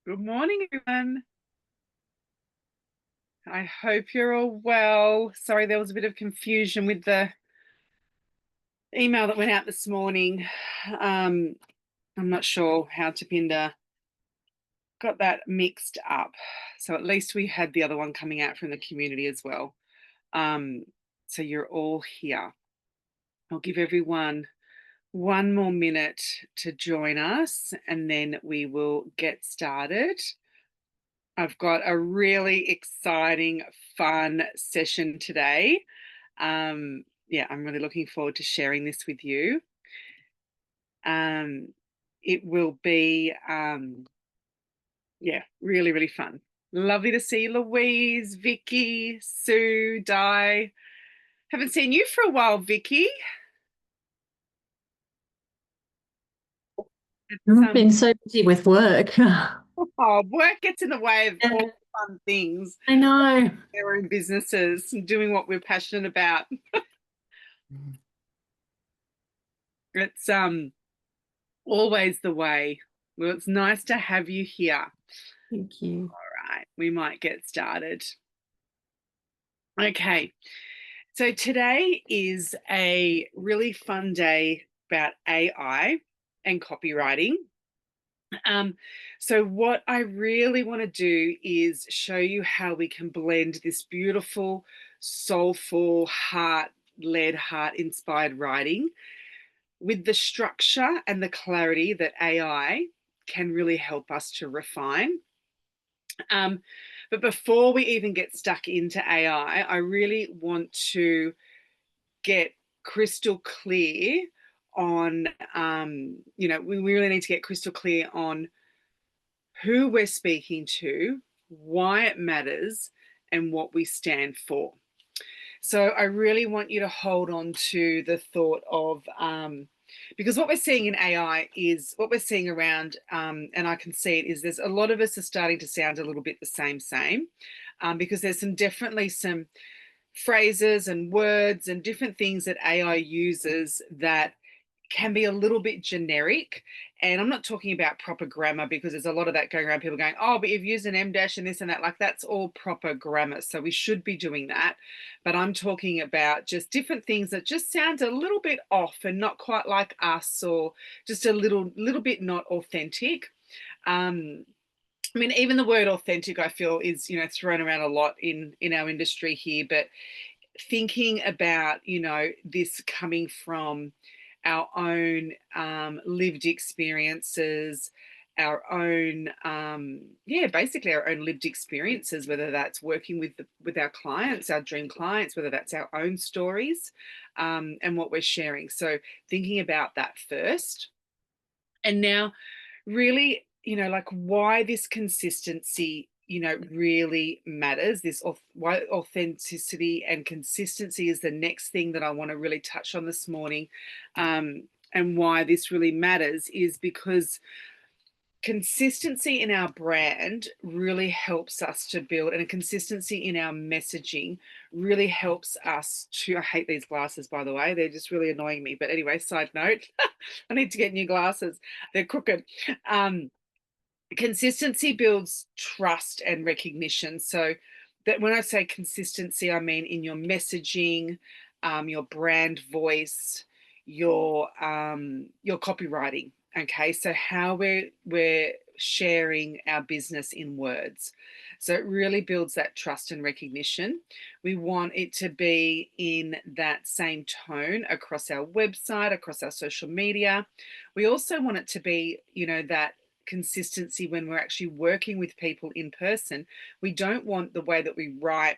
Good morning, everyone. I hope you're all well. Sorry, there was a bit of confusion with the email that went out this morning. I'm not sure how Tapinder got that mixed up. So at least we had the other one coming out from the community as well. So you're all here. I'll give everyone one more minute to join us and then we will get started. I've got a really exciting, fun session today. Yeah, I'm really looking forward to sharing this with you. It will be, yeah, really, really fun. Lovely to see Louise, Vicky, Sue, Di. Haven't seen you for a while, Vicky. It's, I've been so busy with work. oh, work gets in the way of all Yeah, fun things, I know. their own businesses, and doing what we're passionate about. It's always the way. Well, it's nice to have you here. Thank you. All right, we might get started. Okay, so today is a really fun day about AI and copywriting. Um, so what I really want to do is show you how we can blend this beautiful, soulful, heart-led, heart-inspired writing with the structure and the clarity that AI can really help us to refine. Um, but before we even get stuck into AI, I really want to get crystal clear on, we really need to get crystal clear on who we're speaking to, why it matters, and what we stand for. So I really want you to hold on to the thought of, because what we're seeing in AI is what we're seeing around, and I can see it, is there's a lot of us are starting to sound a little bit the same, because there's definitely some phrases and words and different things that AI uses that can be a little bit generic. And I'm not talking about proper grammar because there's a lot of that going around, people going, oh, but you've used an M dash and this and that. Like, that's all proper grammar. So we should be doing that. But I'm talking about just different things that just sound a little bit off and not quite like us, or just a little bit not authentic. I mean, even the word authentic, I feel, is, thrown around a lot in our industry here. But thinking about, this coming from our own lived experiences, our own, yeah, basically our own lived experiences, whether that's working with our clients, our dream clients, whether that's our own stories, and what we're sharing. So thinking about that first. And now, really, like, why this consistency, really matters. Why authenticity and consistency is the next thing that I want to really touch on this morning. And why this really matters is because consistency in our brand really helps us to build, and a consistency in our messaging really helps us to, I hate these glasses, by the way, they're just really annoying me, but anyway, side note, I need to get new glasses, they're crooked. Consistency builds trust and recognition. So that when I say consistency, I mean in your messaging, your brand voice, your copywriting. Okay, so how we're sharing our business in words. So it really builds that trust and recognition. We want it to be in that same tone across our website, across our social media. We also want it to be, that consistency when we're actually working with people in person. We don't want the way that we write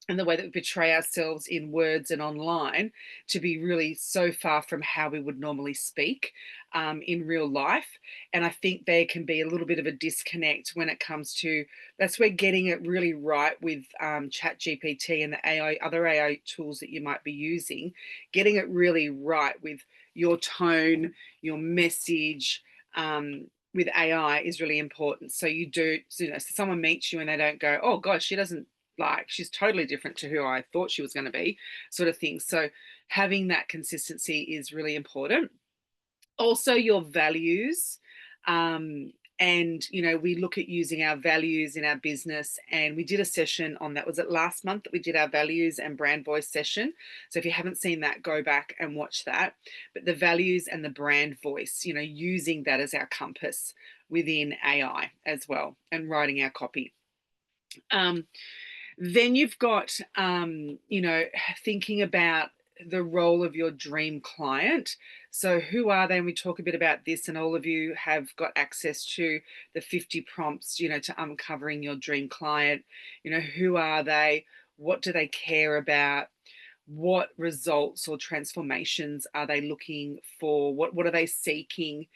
and the way that we portray ourselves in words and online to be really so far from how we would normally speak in real life. And I think there can be a little bit of a disconnect when it comes to, that's where getting it really right with chat GPT and the AI, other AI tools that you might be using, getting it really right with your tone, your message, with AI is really important. So so someone meets you and they don't go, oh gosh, she doesn't, like, she's totally different to who I thought she was going to be, sort of thing. So having that consistency is really important. Also, your values, And, we look at using our values in our business. And we did a session on that. Was it last month that we did our values and brand voice session? So if you haven't seen that, go back and watch that. But the values and the brand voice, using that as our compass within AI as well, and writing our copy. Then you've got, thinking about the role of your dream client. So who are they? And we talk a bit about this, and all of you have got access to the 50 prompts, to uncovering your dream client. Who are they? What do they care about? What results or transformations are they looking for? What are they seeking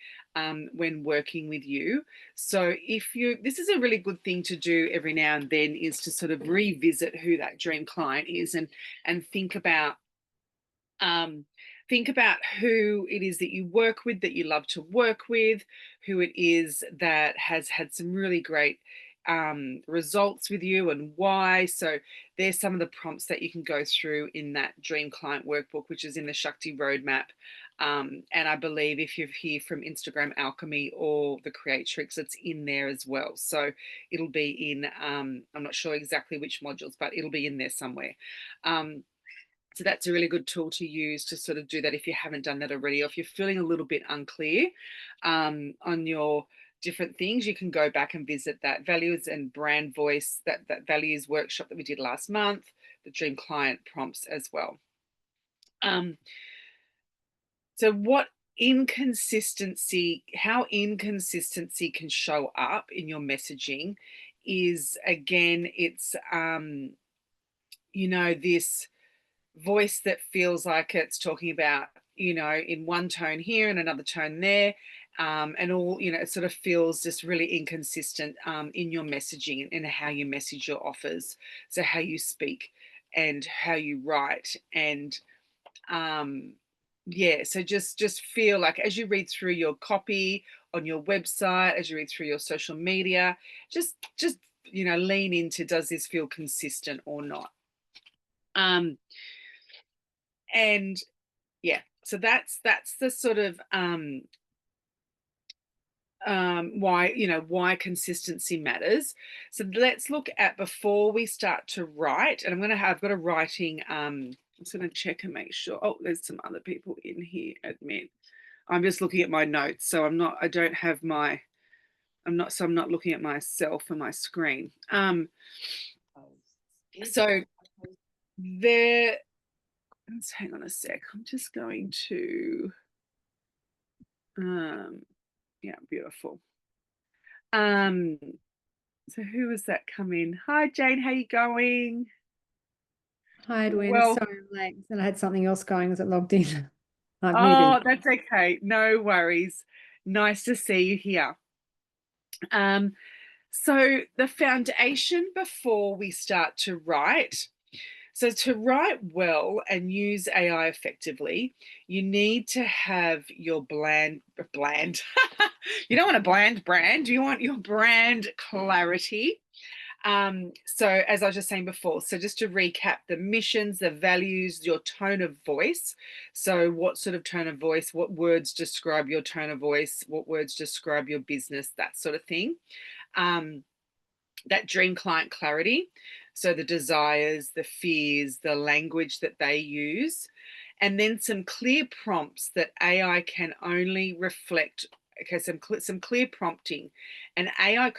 when working with you? So this is a really good thing to do every now and then, is to sort of revisit who that dream client is, and um, think about who it is that you work with, that you love to work with, who it is that has had some really great results with you, and why. So there's some of the prompts that you can go through in that Dream Client Workbook, which is in the Shakti Roadmap. And I believe if you're here from Instagram Alchemy or the Creatrix, it's in there as well. So it'll be in, I'm not sure exactly which modules, but it'll be in there somewhere. So that's a really good tool to use to sort of do that if you haven't done that already, or if you're feeling a little bit unclear on your different things. You can go back and visit that values and brand voice, that values workshop that we did last month, the dream client prompts as well. So how inconsistency can show up in your messaging is, again, it's this voice that feels like it's talking about, in one tone here and another tone there, and all, it sort of feels just really inconsistent in your messaging and how you message your offers. So how you speak and how you write, and so just feel like, as you read through your copy on your website, as you read through your social media, just lean into, does this feel consistent or not? And yeah, so that's the sort of why consistency matters. So let's look at, before we start to write, and I've got a writing, I'm just going to check and make sure. Oh, there's some other people in here. Admit, I'm just looking at my notes, so I'm not looking at myself and my screen. So there, let's hang on a sec. I'm just going to yeah, beautiful. So who was that come in? Hi Jane, how you going? Hi, Edwin. Well, Sorry I'm late. And I had something else going as it logged in. I've oh, muted. that's okay. No worries. Nice to see you here. So the foundation before we start to write. So to write well and use AI effectively, you need to have your bland. You don't want a bland brand. You want your brand clarity. So as I was just saying before, so just to recap, the missions, the values, your tone of voice. So what sort of tone of voice, what words describe your tone of voice, what words describe your business, that sort of thing. That dream client clarity. So the desires, the fears, the language that they use, and then some clear prompts that AI can only reflect. Okay, some clear prompting, and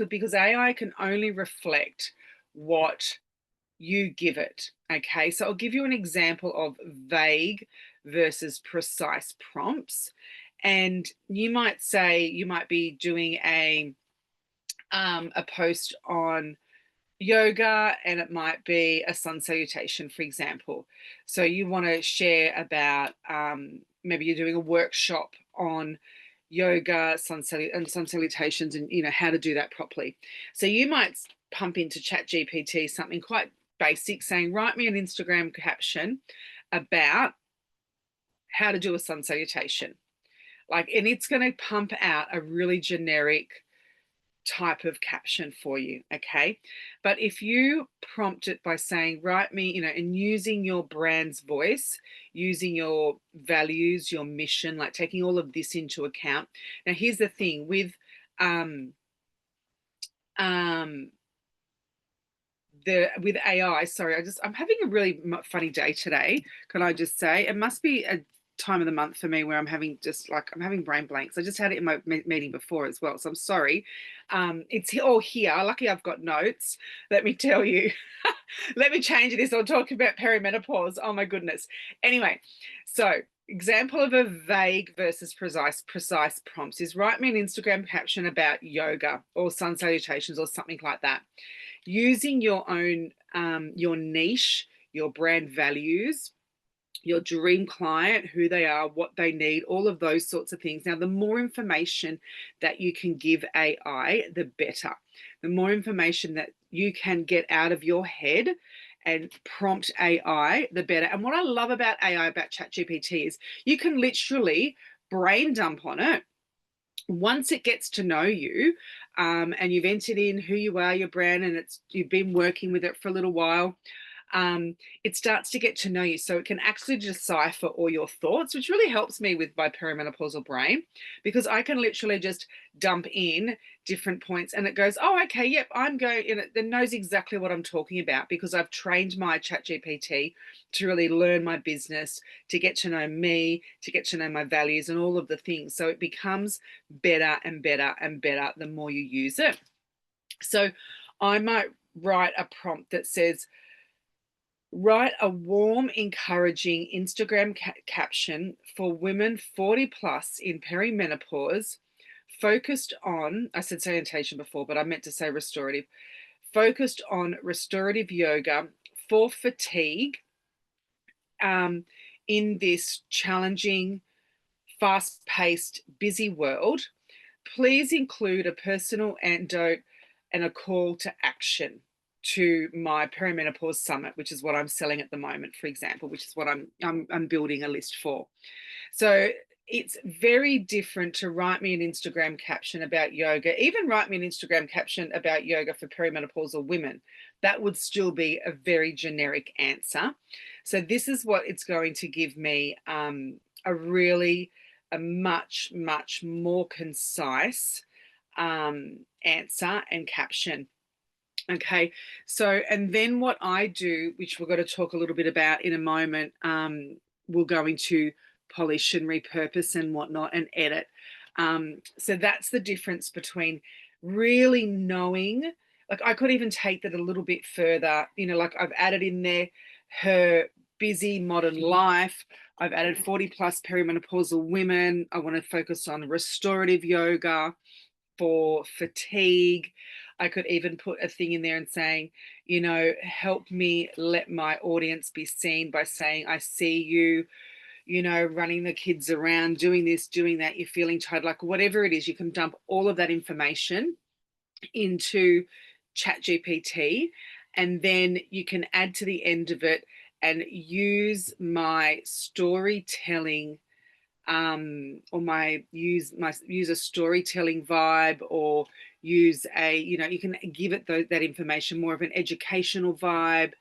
because AI can only reflect what you give it. Okay, so I'll give you an example of vague versus precise prompts, and you might be doing a post on yoga, and it might be a sun salutation, for example. So you want to share about, maybe you're doing a workshop on yoga, sun salutations, and how to do that properly. So you might pump into ChatGPT something quite basic, saying, write me an Instagram caption about how to do a sun salutation. And it's going to pump out a really generic type of caption for you. Okay, but if you prompt it by saying, write me, and using your brand's voice, using your values, your mission, like taking all of this into account. Now here's the thing with um, with AI, sorry, I'm having a really funny day today. Can I just say it must be a time of the month for me where I'm having brain blanks. I just had it in my meeting before as well, so I'm sorry. It's all here. Lucky I've got notes. Let me tell you. Let me change this. I'll talk about perimenopause. Oh my goodness. Anyway, so example of a vague versus precise prompts is write me an Instagram caption about yoga or sun salutations or something like that, using your own your niche, your brand values, your dream client, who they are, what they need, all of those sorts of things. Now, the more information that you can give AI, the better. The more information that you can get out of your head and prompt AI, the better. And what I love about AI, about ChatGPT, is you can literally brain dump on it. Once it gets to know you, and you've entered in who you are, your brand, and you've been working with it for a little while, it starts to get to know you. So it can actually decipher all your thoughts, which really helps me with my perimenopausal brain, because I can literally just dump in different points and it goes, oh, okay, yep, I'm going, and it knows exactly what I'm talking about because I've trained my chat GPT to really learn my business, to get to know me, to get to know my values and all of the things. So it becomes better and better and better the more you use it. So I might write a prompt that says, write a warm, encouraging Instagram caption for women 40 plus in perimenopause, focused on, I said sanitation before, but I meant to say restorative, focused on restorative yoga for fatigue, in this challenging, fast paced, busy world. Please include a personal anecdote and a call to action to my perimenopause summit, which is what I'm selling at the moment, for example, which is what I'm building a list for. So it's very different to write me an Instagram caption about yoga, even write me an Instagram caption about yoga for perimenopausal women. That would still be a very generic answer. So this is what it's going to give me, a much, much more concise answer and caption. Okay, so and then what I do, which we're going to talk a little bit about in a moment, we're going to polish and repurpose and whatnot and edit. So that's the difference between really knowing, like I could even take that a little bit further, like I've added in there her busy modern life. I've added 40 plus perimenopausal women. I want to focus on restorative yoga for fatigue. I could even put a thing in there and saying, help me let my audience be seen by saying, I see you, running the kids around, doing this, doing that, you're feeling tired, like whatever it is, you can dump all of that information into ChatGPT, and then you can add to the end of it and use my storytelling, or use a storytelling vibe, or use you can give it that information more of an educational vibe.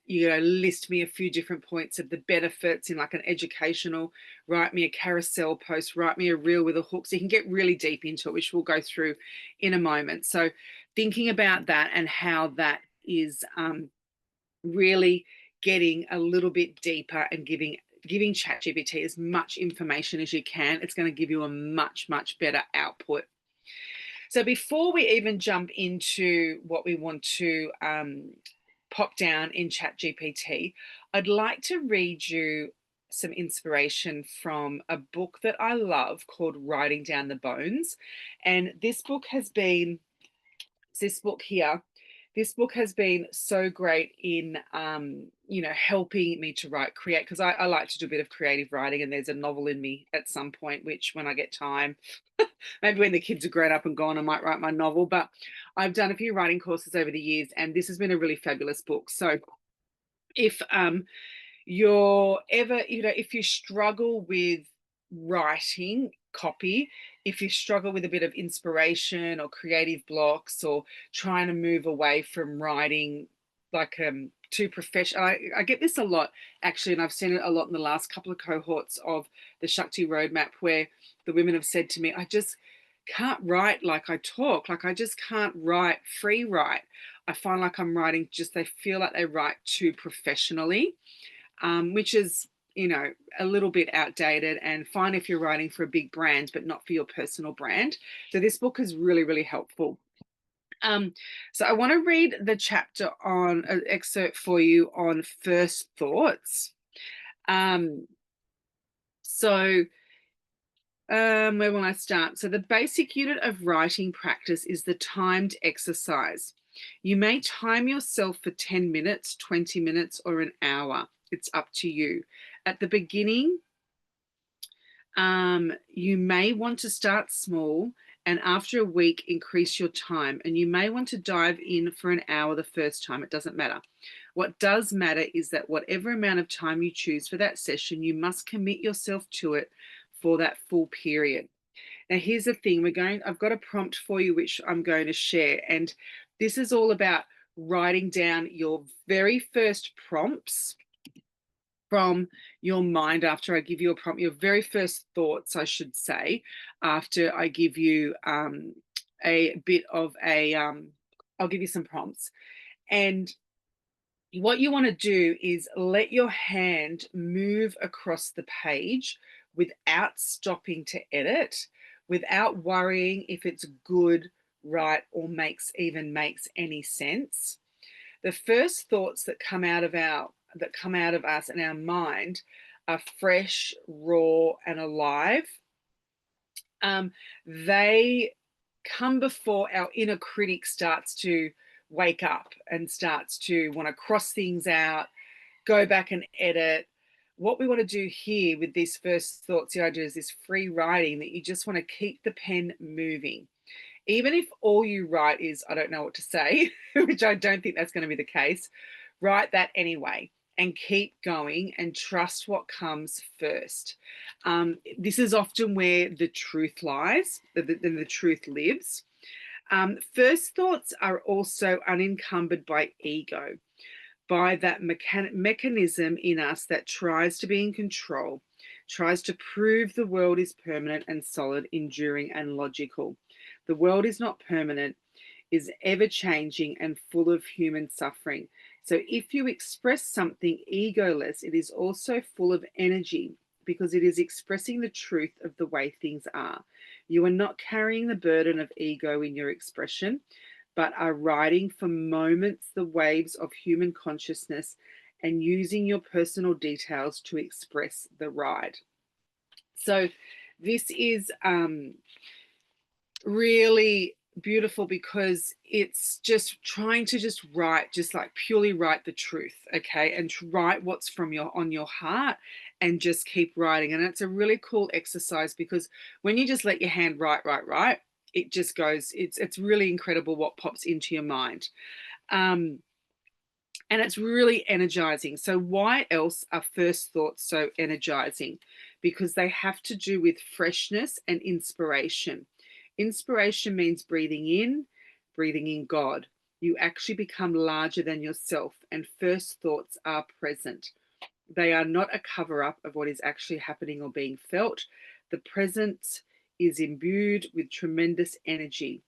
List me a few different points of the benefits in like an educational, write me a carousel post, write me a reel with a hook. So you can get really deep into it, which we'll go through in a moment. So thinking about that and how that is really getting a little bit deeper and giving ChatGPT as much information as you can, it's going to give you a much, much better output. So before we even jump into what we want to pop down in ChatGPT, I'd like to read you some inspiration from a book that I love called Writing Down the Bones. And this book has been, this book here, this book has been so great in, helping me to create, because I like to do a bit of creative writing, and there's a novel in me at some point, which when I get time, maybe when the kids are grown up and gone, I might write my novel. But I've done a few writing courses over the years, and this has been a really fabulous book. So if you're ever, if you struggle with writing copy, if you struggle with a bit of inspiration or creative blocks, or trying to move away from writing like too professional, I get this a lot actually, and I've seen it a lot in the last couple of cohorts of the Shakti Roadmap, where the women have said to me, I just can't write like I talk. Like I just can't write free write. I find like I'm writing just, they feel like they write too professionally, which is, you know, a little bit outdated and fine if you're writing for a big brand, but not for your personal brand. So this book is really, really helpful. So I want to read the chapter on an excerpt for you on first thoughts. Um, so where will I start? So the basic unit of writing practice is the timed exercise. You may time yourself for 10 minutes, 20 minutes, or an hour. It's up to you. At the beginning, you may want to start small and after a week increase your time, and you may want to dive in for an hour the first time. It doesn't matter. What does matter is that whatever amount of time you choose for that session, you must commit yourself to it for that full period. Now here's the thing, I've got a prompt for you which I'm going to share, and this is all about writing down your very first prompts from your mind after I give you a prompt, your very first thoughts, I should say, after I give you a bit of a, I'll give you some prompts. And what you want to do is let your hand move across the page without stopping to edit, without worrying if it's good, right, or even makes any sense. The first thoughts that come out of us and our mind are fresh, raw, and alive. They come before our inner critic starts to wake up and starts to want to cross things out, go back and edit. What we want to do here with these first thoughts, the idea is this free writing, that you just want to keep the pen moving. Even if all you write is, I don't know what to say, which I don't think that's going to be the case, write that anyway and keep going and trust what comes first. This is often where the truth lies, the truth lives. First thoughts are also unencumbered by ego, by that mechanism in us that tries to be in control, tries to prove the world is permanent and solid, enduring and logical. The world is not permanent, is ever changing and full of human suffering. So if you express something egoless, it is also full of energy because it is expressing the truth of the way things are. You are not carrying the burden of ego in your expression, but are riding for moments the waves of human consciousness and using your personal details to express the ride. So this is really beautiful because it's just trying to just write, just like purely write the truth, okay, and write what's from on your heart and just keep writing. And it's a really cool exercise because when you just let your hand write, it just goes, it's really incredible what pops into your mind. And it's really energizing. So why else are first thoughts so energizing? Because they have to do with freshness and inspiration. Inspiration means breathing in God. You actually become larger than yourself, and first thoughts are present. They are not a cover up of what is actually happening or being felt. The present is imbued with tremendous energy.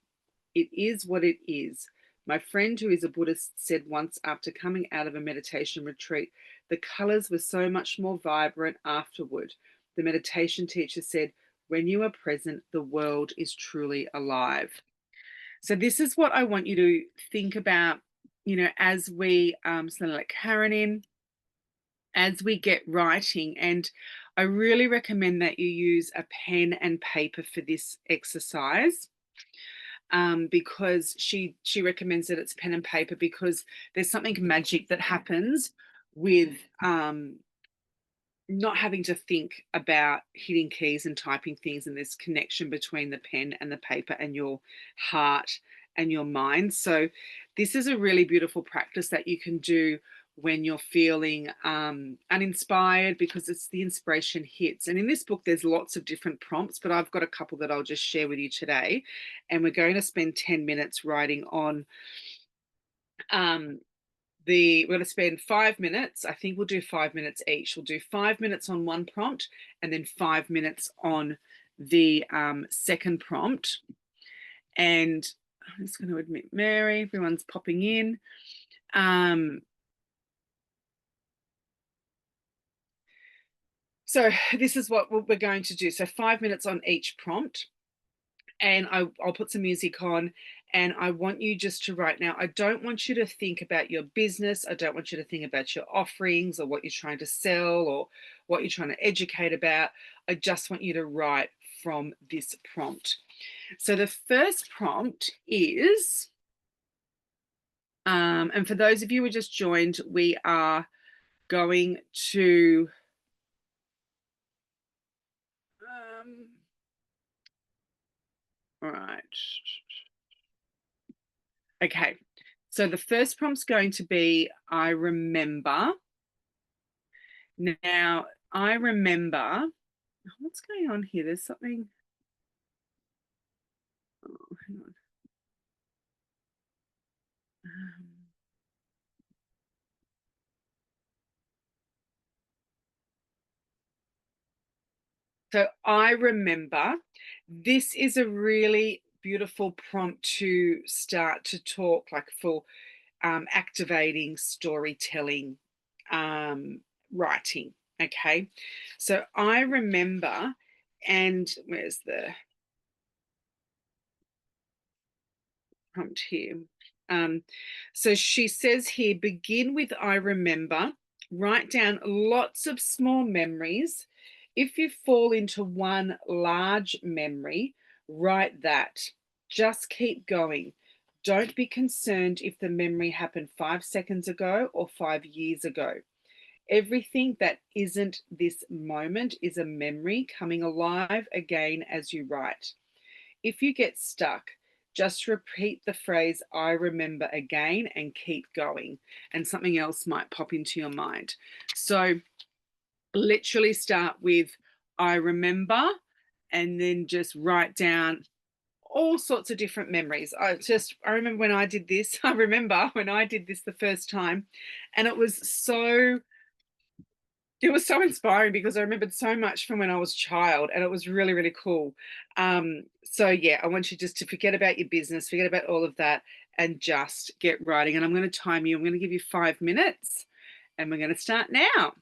It is what it is. My friend, who is a Buddhist, said once after coming out of a meditation retreat, the colors were so much more vibrant afterward. The meditation teacher said, when you are present, the world is truly alive. So this is what I want you to think about, you know, as we so let Karen in, as we get writing. And I really recommend that you use a pen and paper for this exercise. Because she recommends that it's pen and paper because there's something magic that happens with not having to think about hitting keys and typing things, and this connection between the pen and the paper and your heart and your mind. So this is a really beautiful practice that you can do when you're feeling uninspired, because it's the inspiration hits. And in this book, there's lots of different prompts, but I've got a couple that I'll just share with you today. And we're going to spend 10 minutes writing on we're going to spend 5 minutes. I think we'll do 5 minutes each. We'll do 5 minutes on one prompt and then 5 minutes on the second prompt. And I'm just going to admit Mary, everyone's popping in. So this is what we're going to do. So 5 minutes on each prompt. And I'll put some music on, and I want you just to write. Now, I don't want you to think about your business. I don't want you to think about your offerings or what you're trying to sell or what you're trying to educate about. I just want you to write from this prompt. So the first prompt is, and for those of you who just joined, we are going to, all right. Okay, so the first prompt's going to be, I remember. Now, I remember, what's going on here? There's something, oh, hang on. So I remember, this is a really beautiful prompt to start to talk, like for activating, storytelling, writing. Okay, so I remember, and where's the prompt here? So she says here, begin with I remember, write down lots of small memories. If you fall into one large memory, write that. Just keep going. Don't be concerned if the memory happened 5 seconds ago or 5 years ago. Everything that isn't this moment is a memory coming alive again as you write. If you get stuck, just repeat the phrase, I remember again, and keep going, and something else might pop into your mind. So literally start with, I remember, and then just write down all sorts of different memories. I remember when I did this. I remember when I did this the first time, and it was so inspiring because I remembered so much from when I was a child, and it was really, really cool. So yeah, I want you just to forget about your business, forget about all of that, and just get writing. And I'm going to time you. I'm going to give you 5 minutes, and we're going to start now.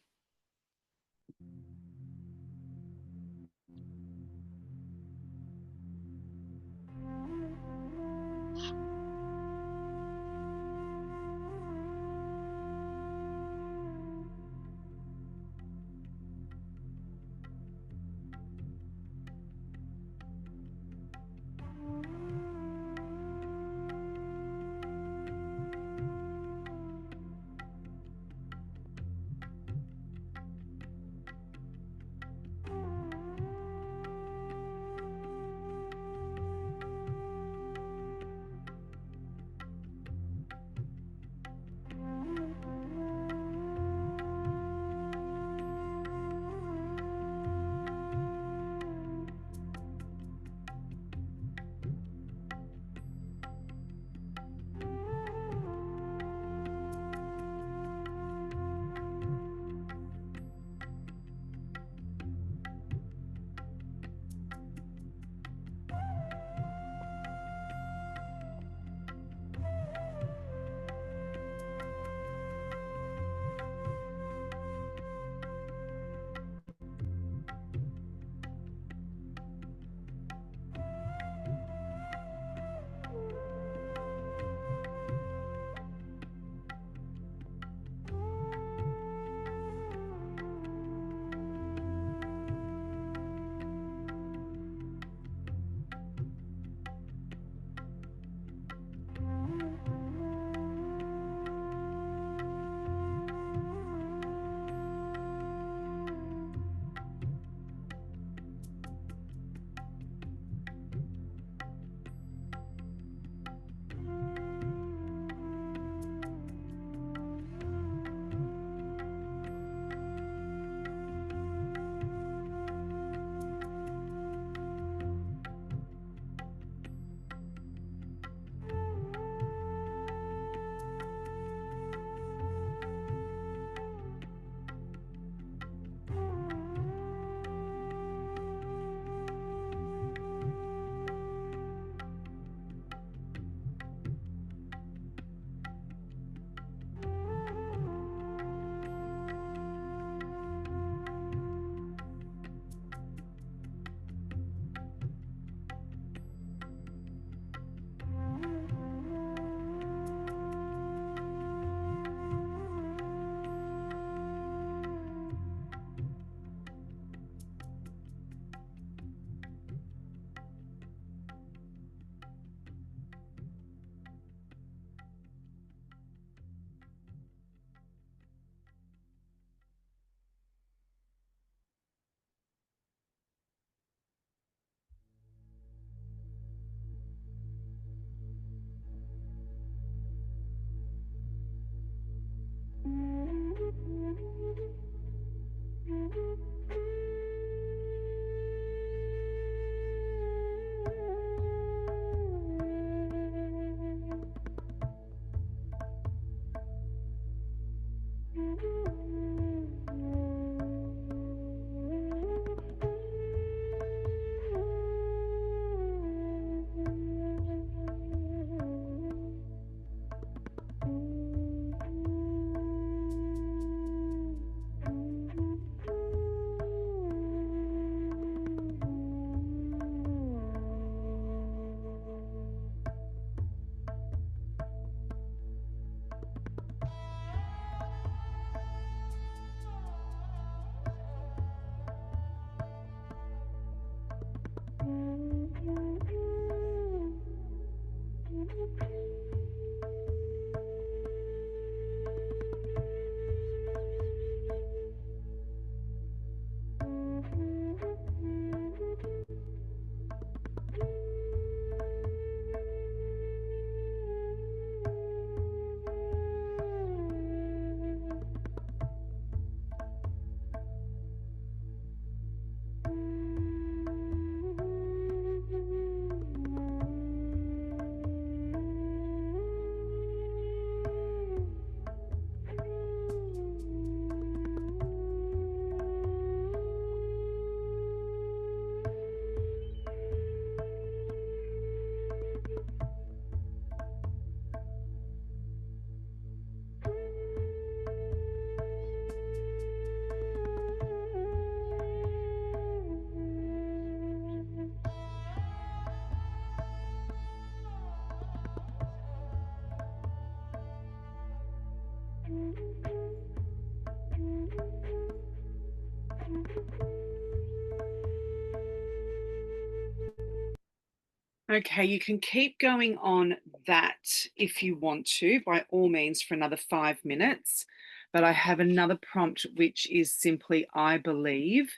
Okay, you can keep going on that if you want to, by all means, for another 5 minutes. But I have another prompt, which is simply I believe.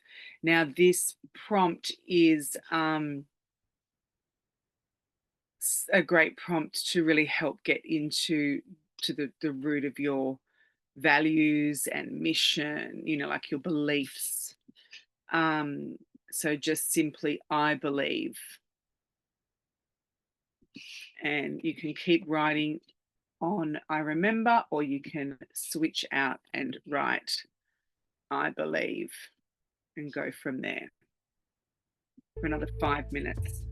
Now, this prompt is a great prompt to really help get into the root of your values and mission, like your beliefs. Um, so just simply I believe. And you can keep writing on I remember, or you can switch out and write I believe and go from there for another 5 minutes.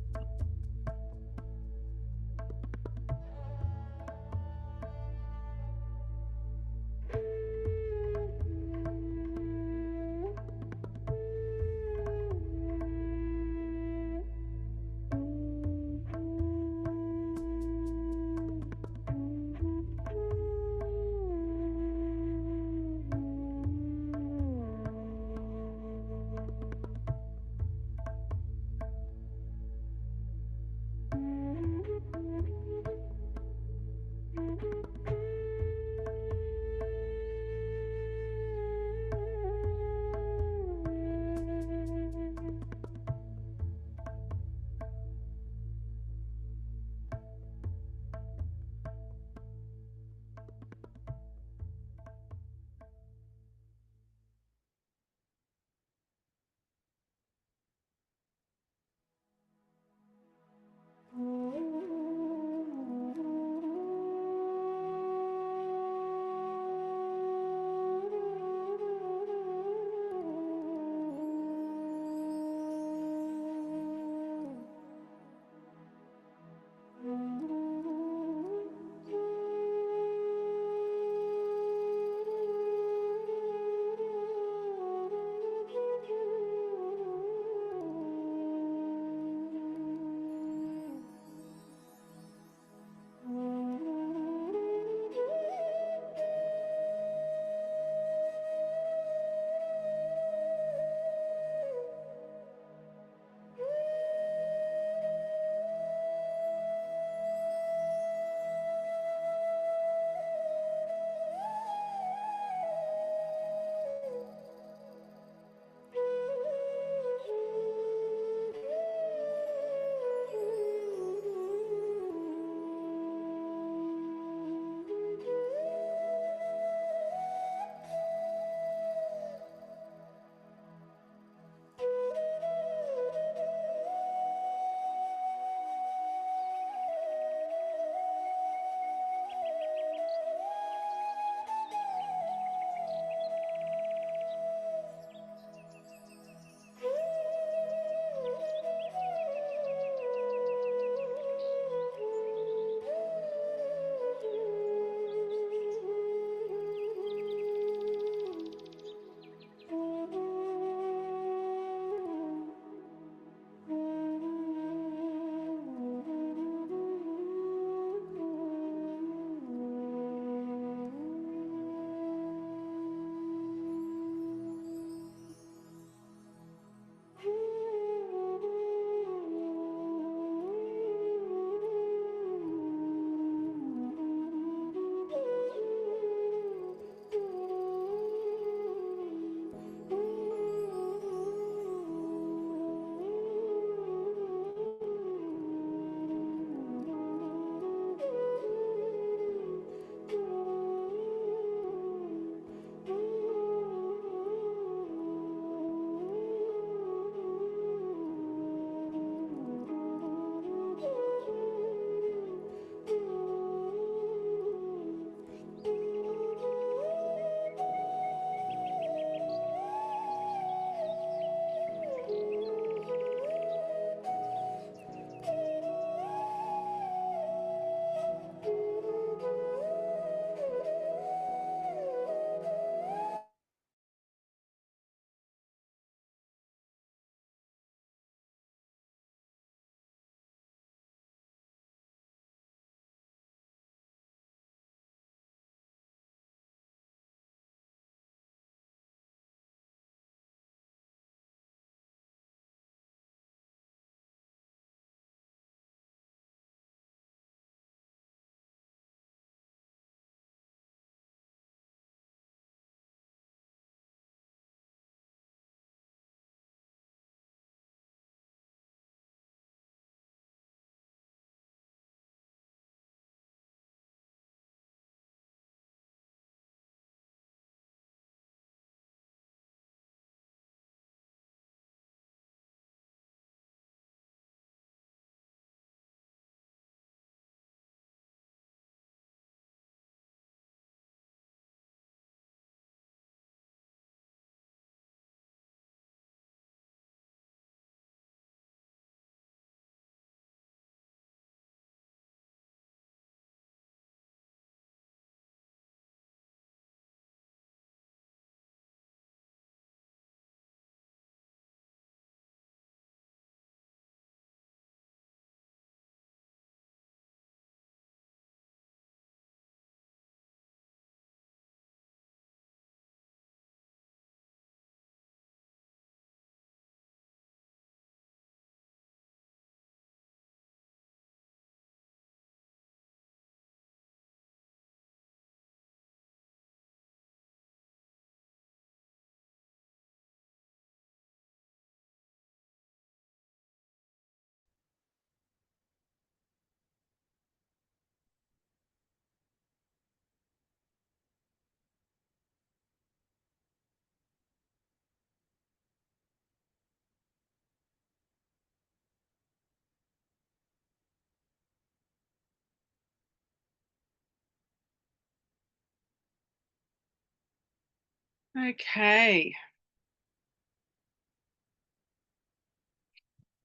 Okay.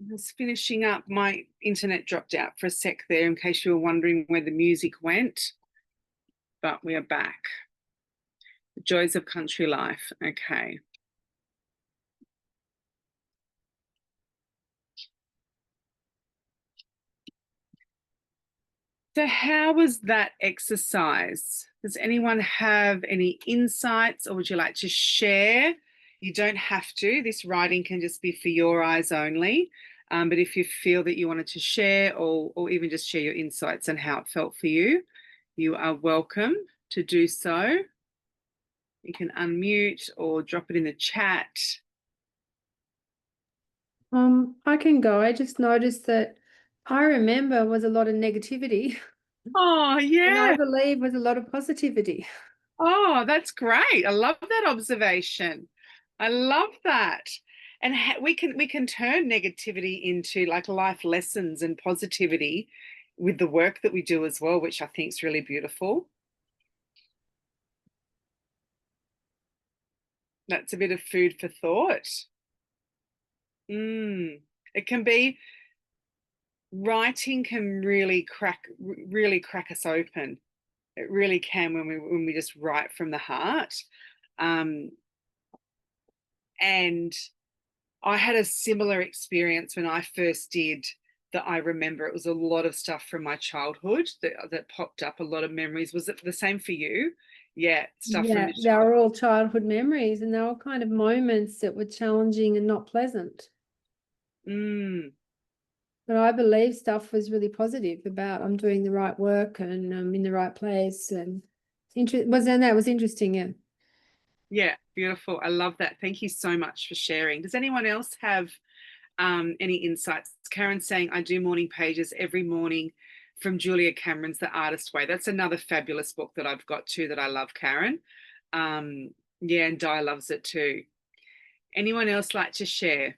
I was finishing up. My internet dropped out for a sec there in case you were wondering where the music went, but we are back. The joys of country life. Okay. So, how was that exercise? Does anyone have any insights, or would you like to share? You don't have to. This writing can just be for your eyes only. But if you feel that you wanted to share, or even just share your insights and how it felt for you, you are welcome to do so. You can unmute or drop it in the chat. I can go. I just noticed that I remember was a lot of negativity, Oh, and I yeah. believe was a lot of positivity. Oh, that's great. I love that observation. I love that. And we can turn negativity into like life lessons and positivity with the work that we do as well, which I think is really beautiful. That's a bit of food for thought. It can be writing can really crack us open. It really can when we just write from the heart. Um, and I had a similar experience when I first did that. I remember it was a lot of stuff from my childhood that popped up, a lot of memories. Was it the same for you? Yeah, stuff from Yeah, your they childhood. were all childhood memories, and they were kind of moments that were challenging and not pleasant. Mm, But I believe stuff was really positive about I'm doing the right work and I'm in the right place, and that was interesting, yeah. yeah, beautiful. I love that. Thank you so much for sharing. Does anyone else have any insights? Karen's saying, I do morning pages every morning from Julia Cameron's The Artist Way. That's another fabulous book that I've got too that I love, Karen. Yeah, and Di loves it too. Anyone else like to share?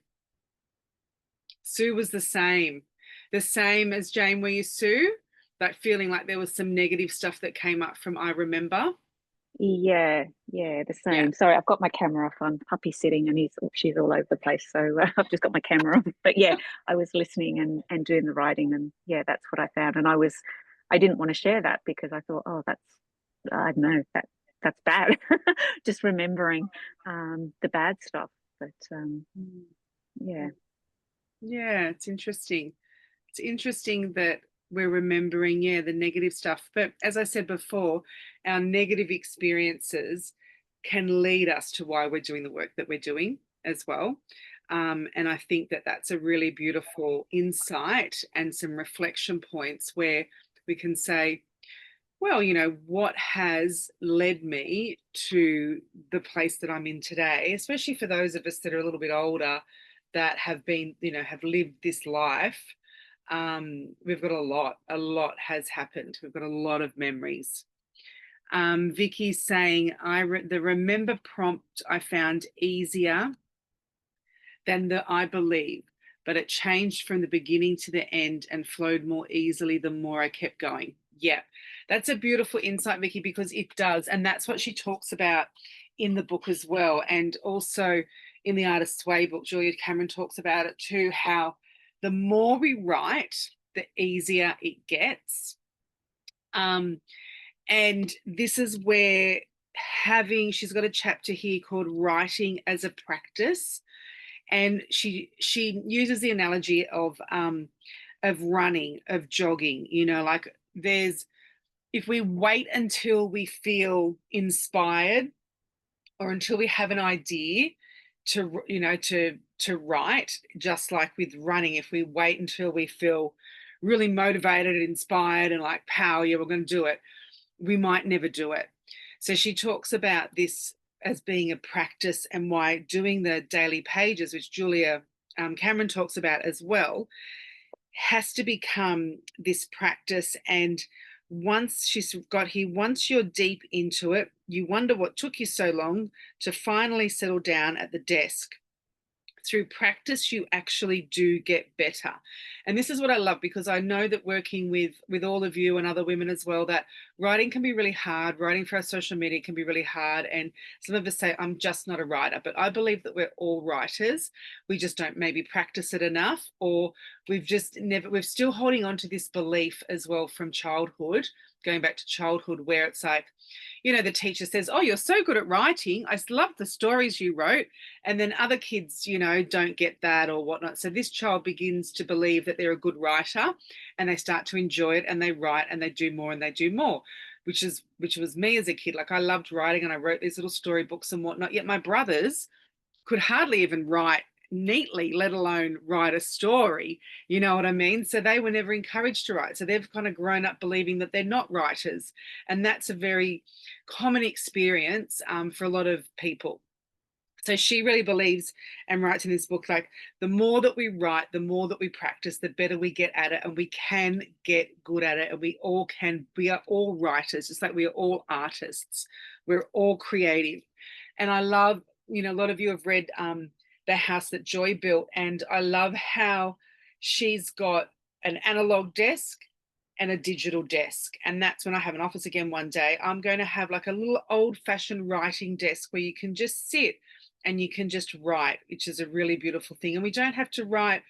Sue was the same as Jane. Were you, Sue? Like feeling like there was some negative stuff that came up from I remember. Yeah, yeah, the Yeah. same. Sorry, I've got my camera off. I'm puppy sitting and she's all over the place. So I've just got my camera on. But yeah, I was listening and doing the writing, and yeah, that's what I found. And I didn't want to share that because I thought, oh, I don't know, that's bad. Just remembering the bad stuff. But yeah. Yeah, it's interesting. It's interesting that we're remembering, yeah, the negative stuff. But as I said before, our negative experiences can lead us to why we're doing the work that we're doing as well. And I think that that's a really beautiful insight and some reflection points where we can say, well, what has led me to the place that I'm in today, especially for those of us that are a little bit older that have been, have lived this life. We've got a lot has happened. We've got a lot of memories. Vicky's saying, the remember prompt I found easier than the I believe, but it changed from the beginning to the end and flowed more easily the more I kept going. Yeah, that's a beautiful insight, Vicky, because it does. And that's what she talks about in the book as well. And also in the Artist's Way book, Julia Cameron talks about it too, how the more we write, the easier it gets. And this is where she's got a chapter here called Writing as a Practice, and she uses the analogy of running, of jogging. Like if we wait until we feel inspired or until we have an idea to write, just like with running, if we wait until we feel really motivated and inspired and like power, yeah, we're going to do it, we might never do it. So she talks about this as being a practice, and why doing the daily pages, which Julia Cameron talks about as well, has to become this practice. And once she's got here, once you're deep into it, you wonder what took you so long to finally settle down at the desk. through practice, you actually do get better. And this is what I love, because I know that working with all of you and other women as well, that writing can be really hard. Writing for our social media can be really hard. And some of us say, I'm just not a writer. But I believe that we're all writers. We just don't maybe practice it enough, or we're still holding on to this belief as well from childhood, going back to childhood, where it's like, you know, the teacher says, oh, you're so good at writing. I love the stories you wrote. And then other kids, you know, don't get that or whatnot. So this child begins to believe that they're a good writer, and they start to enjoy it, and they write and they do more and they do more, which was me as a kid. Like, I loved writing and I wrote these little storybooks and whatnot. Yet my brothers could hardly even write neatly, let alone write a story. You know what I mean? So they were never encouraged to write. So they've kind of grown up believing that they're not writers. And that's a very common experience for a lot of people. So she really believes and writes in this book, like, the more that we write, the more that we practice, the better we get at it, and we can get good at it. And we are all writers, just like we are all artists. We're all creative. And I love, you know, a lot of you have read The House That Joy Built, and I love how she's got an analog desk and a digital desk. And that's when I have an office again one day, I'm going to have like a little old-fashioned writing desk where you can just sit and you can just write, which is a really beautiful thing. And we don't have to write,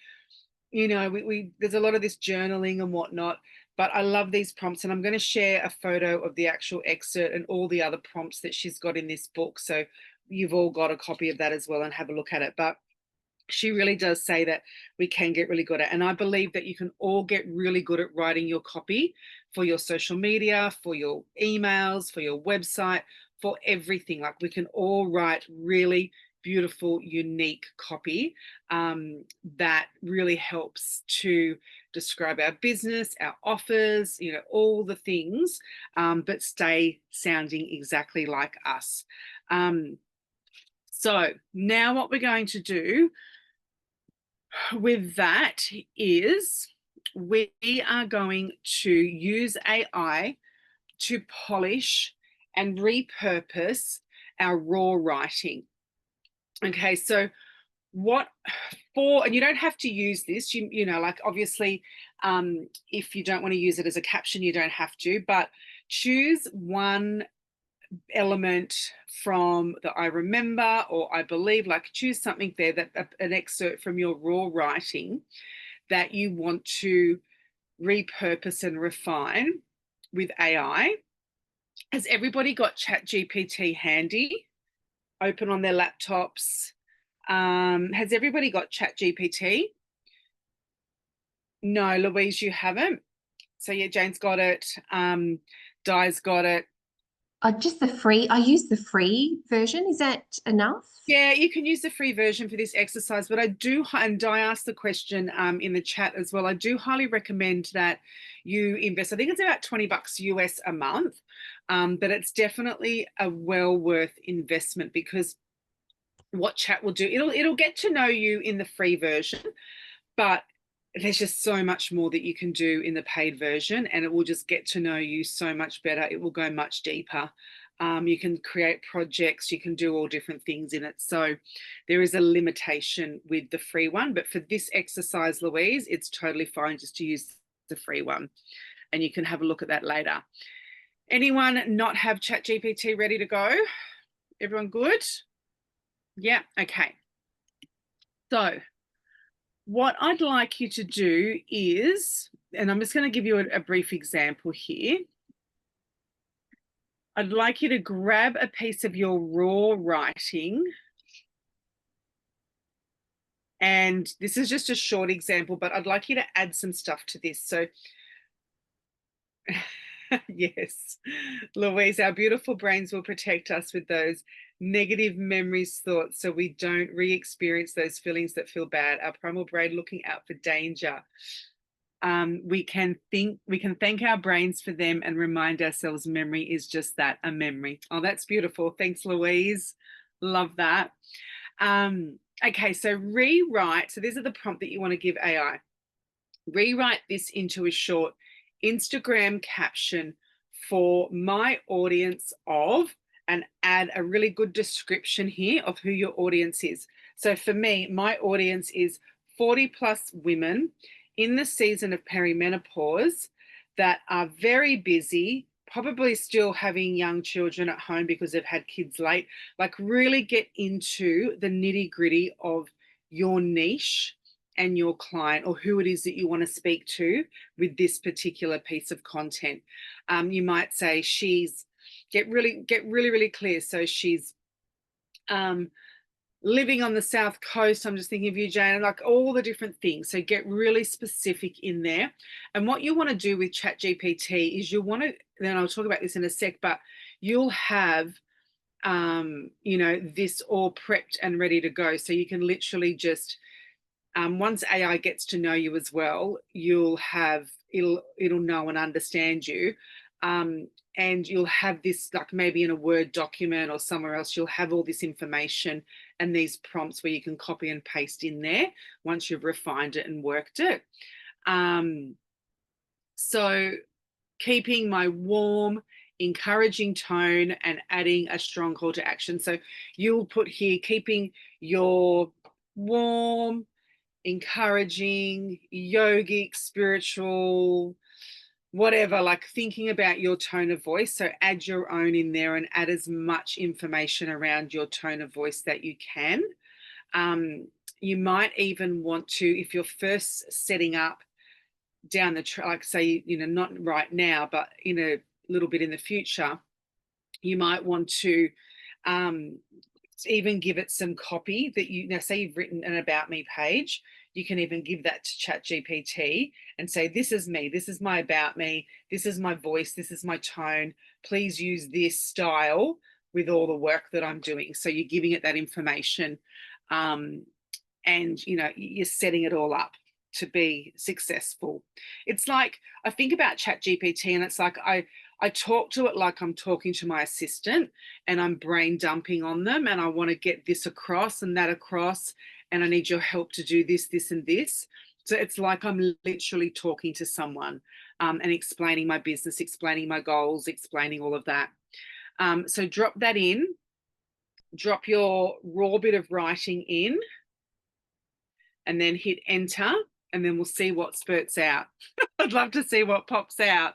you know, there's a lot of this journaling and whatnot, but I love these prompts. And I'm going to share a photo of the actual excerpt and all the other prompts that she's got in this book. So you've all got a copy of that as well, and have a look at it. But she really does say that we can get really good at it. And I believe that you can all get really good at writing your copy for your social media, for your emails, for your website, for everything. Like, we can all write really beautiful, unique copy that really helps to describe our business, our offers, you know, all the things, but stay sounding exactly like us. So now what we're going to do with that is we are going to use AI to polish and repurpose our raw writing. Okay, so and you don't have to use this, you know, like, obviously, if you don't want to use it as a caption, you don't have to, but choose one element from the I remember or I believe, like, choose something there, that an excerpt from your raw writing that you want to repurpose and refine with AI. Has everybody got ChatGPT handy, open on their laptops? Has everybody got ChatGPT? No, Louise, you haven't. So yeah, Jane's got it. Di's got it. Just the free. I use the free version. Is that enough? Yeah, you can use the free version for this exercise, but I do, and Di asked the question in the chat as well, I do highly recommend that you invest. I think it's about $20 US a month, but it's definitely a well worth investment, because what chat will do, it'll get to know you in the free version, but there's just so much more that you can do in the paid version, and it will just get to know you so much better. It will go much deeper. You can create projects, you can do all different things in it. So there is a limitation with the free one, but for this exercise, Louise, it's totally fine just to use the free one, and you can have a look at that later. Anyone not have ChatGPT ready to go? Everyone good? Yeah, okay. So what I'd like you to do is, and I'm just going to give you a brief example here. I'd like you to grab a piece of your raw writing. And this is just a short example, but I'd like you to add some stuff to this. So yes, Louise, our beautiful brains will protect us with those negative memories, thoughts, so we don't re-experience those feelings that feel bad. Our primal brain looking out for danger. We can thank our brains for them and remind ourselves memory is just that, a memory. Oh, that's beautiful. Thanks, Louise. Love that. Okay, so rewrite. So these are the prompt that you want to give AI. Rewrite this into a short Instagram caption for my audience of, and add a really good description here of who your audience is. So for me, my audience is 40 plus women in the season of perimenopause that are very busy, probably still having young children at home because they've had kids late. Like, really get into the nitty gritty of your niche and your client, or who it is that you want to speak to with this particular piece of content. You might say get really clear. So she's living on the South Coast. I'm just thinking of you, Jane, like all the different things. So get really specific in there. And what you want to do with ChatGPT is you want to, then I'll talk about this in a sec, but you'll have, this all prepped and ready to go. So you can literally just, once AI gets to know you as well, it'll know and understand you. And you'll have this, like maybe in a Word document or somewhere else, you'll have all this information and these prompts where you can copy and paste in there once you've refined it and worked it. So keeping my warm, encouraging tone and adding a strong call to action. So you'll put here, keeping your warm, encouraging, yogic, spiritual, whatever, like thinking about your tone of voice. So add your own in there and add as much information around your tone of voice that you can. You might even want to, if you're first setting up down the track, like say, not right now, but in a little bit in the future, you might want to even give it some copy that say you've written an about me page. You can even give that to ChatGPT and say, this is me, this is my about me, this is my voice, this is my tone. Please use this style with all the work that I'm doing. So you're giving it that information, and you're setting it all up to be successful. It's like, I think about ChatGPT and it's like I talk to it like I'm talking to my assistant, and I'm brain dumping on them, and I want to get this across and that across, and I need your help to do this, this, and this. So it's like I'm literally talking to someone, and explaining my business, explaining my goals, explaining all of that. So drop that in, drop your raw bit of writing in, and then hit enter, and then we'll see what spurts out. I'd love to see what pops out.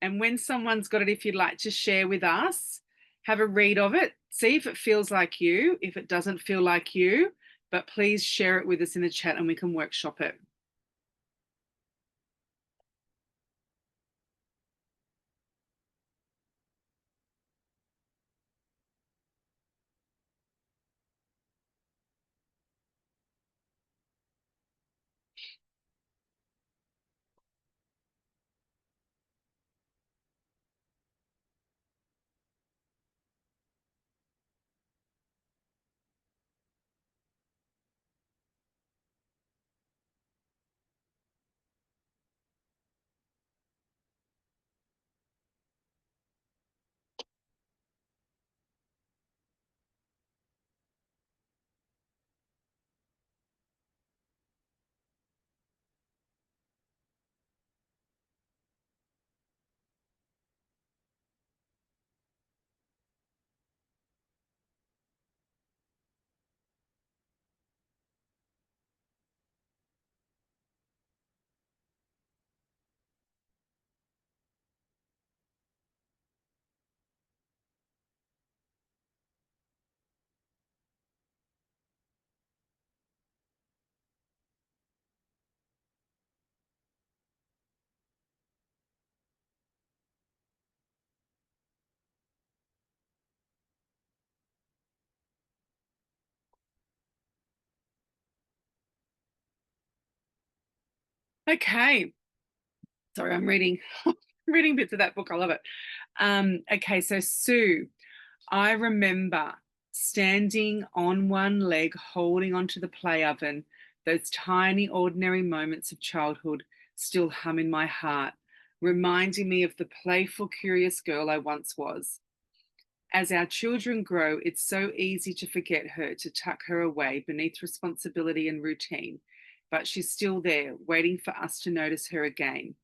And when someone's got it, if you'd like to share with us, have a read of it, see if it feels like you, if it doesn't feel like you, but please share it with us in the chat and we can workshop it. Okay. Sorry, I'm reading bits of that book. I love it. Okay, so Sue, I remember standing on one leg, holding onto the play oven. Those tiny, ordinary moments of childhood still hum in my heart, reminding me of the playful, curious girl I once was. As our children grow, it's so easy to forget her, to tuck her away beneath responsibility and routine, but she's still there, waiting for us to notice her again.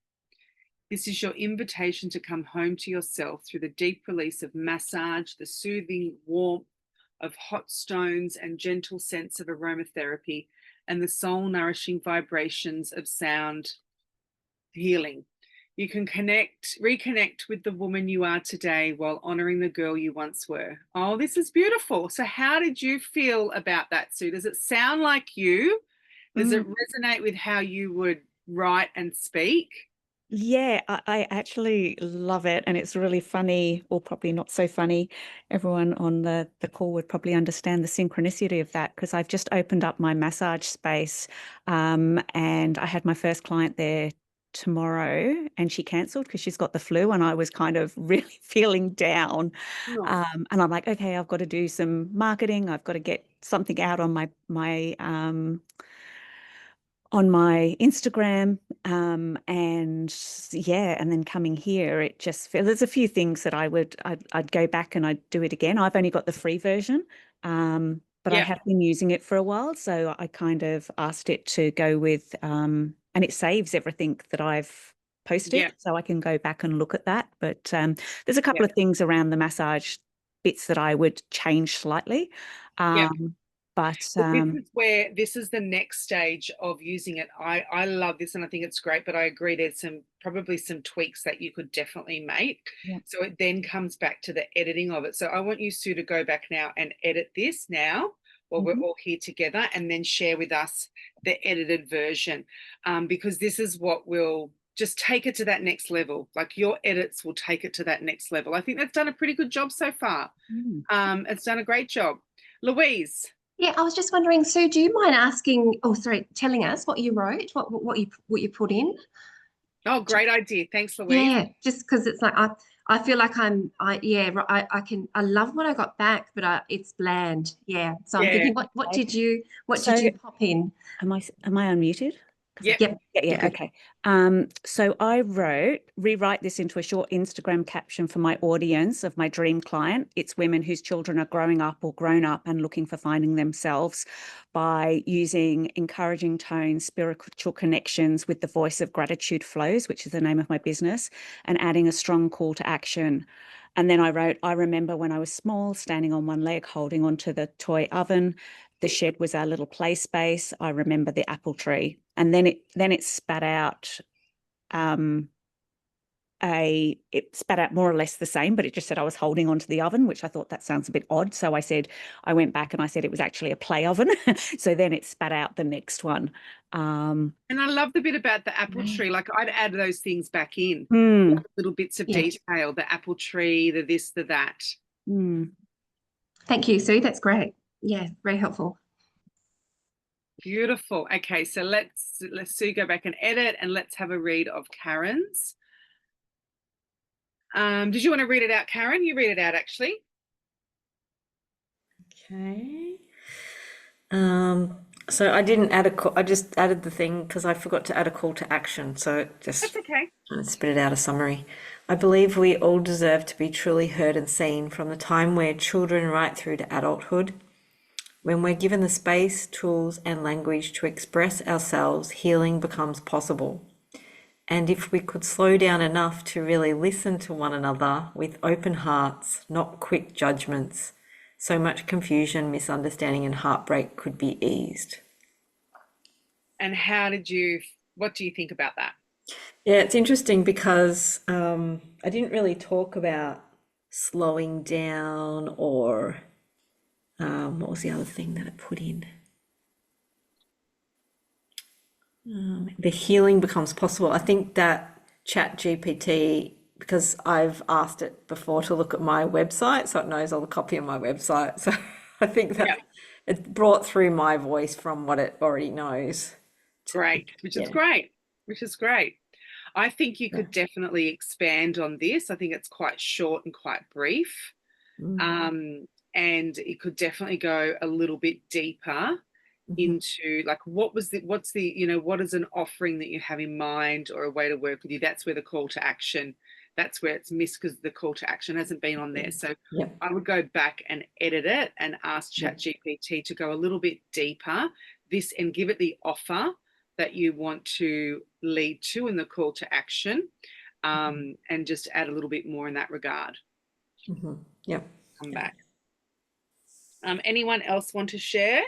This is your invitation to come home to yourself through the deep release of massage, the soothing warmth of hot stones and gentle scents of aromatherapy, and the soul-nourishing vibrations of sound healing. You can reconnect with the woman you are today while honoring the girl you once were. Oh, this is beautiful. So how did you feel about that, Sue? Does it sound like you? Does it resonate with how you would write and speak? Yeah, I actually love it. And it's really funny, or probably not so funny. Everyone on the call would probably understand the synchronicity of that, because I've just opened up my massage space, and I had my first client there tomorrow, and she cancelled because she's got the flu, and I was kind of really feeling down. Oh, And I'm like, okay, I've got to do some marketing. I've got to get something out on my Instagram, and yeah, and then coming here, it just there's a few things that I'd go back and I'd do it again. I've only got the free version, but I yeah, have been using it for a while, so I kind of asked it to go with, and it saves everything that I've yeah, posted, so I can go back and look at that. But there's a yeah, couple of things around the massage bits that I would change slightly, yeah. but But this is the next stage of using it. I love this and I think it's great, but I agree there's probably some tweaks that you could definitely make. yeah. So it then comes back to the editing of it. So I want you, Sue, to go back now and edit this now while we're all here together, and then share with us the edited version, because this is what will just take it to that next level. Like your edits will take it to that next level. I think that's done a pretty good job so far. It's done a great job. Louise. Yeah, I was just wondering, Sue, do you mind telling us what you wrote, what you put in? Oh, great idea. Thanks, Louise. Yeah, just because it's like I feel like I love what I got back, but it's bland. Yeah. So I'm Yeah. thinking, what did you So pop in? am I unmuted? Yep. Yep. Yeah, Good. okay. So I rewrite this into a short Instagram caption for my audience of my dream client. It's women whose children are growing up or grown up and looking for finding themselves, by using encouraging tones, spiritual connections with the voice of gratitude flows, which is the name of my business, and adding a strong call to action. And then I wrote, I remember when I was small, standing on one leg, holding onto the toy oven. The shed was our little play space. I remember the apple tree. And then it spat out more or less the same, but it just said I was holding onto the oven, which I thought that sounds a bit odd. So I went back and I said it was actually a play oven. So then it spat out the next one. And I love the bit about the apple tree. Like I'd add those things back in, little bits of detail, the apple tree, the this, the that. Thank you, Sue. That's great. Yeah, very helpful. Beautiful. Okay, so let's Sue go back and edit, and let's have a read of Karen's. Did you want to read it out, Karen? You read it out, actually. Okay. So I didn't add a call. I just added the thing because I forgot to add a call to action. So it just That's okay. spit it out a summary. I believe we all deserve to be truly heard and seen, from the time we're children right through to adulthood. When we're given the space, tools, and language to express ourselves, healing becomes possible. And if we could slow down enough to really listen to one another with open hearts, not quick judgments, so much confusion, misunderstanding, and heartbreak could be eased. And what do you think about that? Yeah, it's interesting because I didn't really talk about slowing down, or what was the other thing that I put in? The healing becomes possible. I think that ChatGPT, because I've asked it before to look at my website, so it knows all the copy of my website. So I think that it brought through my voice from what it already knows. Great, which is great. I think you could definitely expand on this. I think it's quite short and quite brief. And it could definitely go a little bit deeper into like what is an offering that you have in mind, or a way to work with you. That's where the call to action, that's where it's missed, because the call to action hasn't been on there. So I would go back and edit it and ask ChatGPT to go a little bit deeper and give it the offer that you want to lead to in the call to action, and just add a little bit more in that regard. Yep. Come back. Anyone else want to share?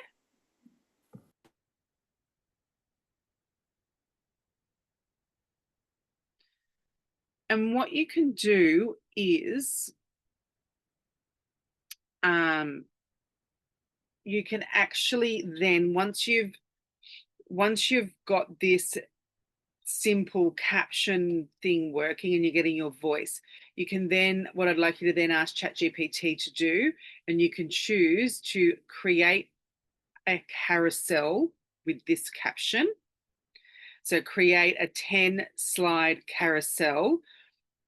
And what you can do is you can actually then, once you've got this simple caption thing working and you're getting your voice, you can then, what I'd like you to then ask ChatGPT to do, and you can choose to create a carousel with this caption. So create a 10-slide carousel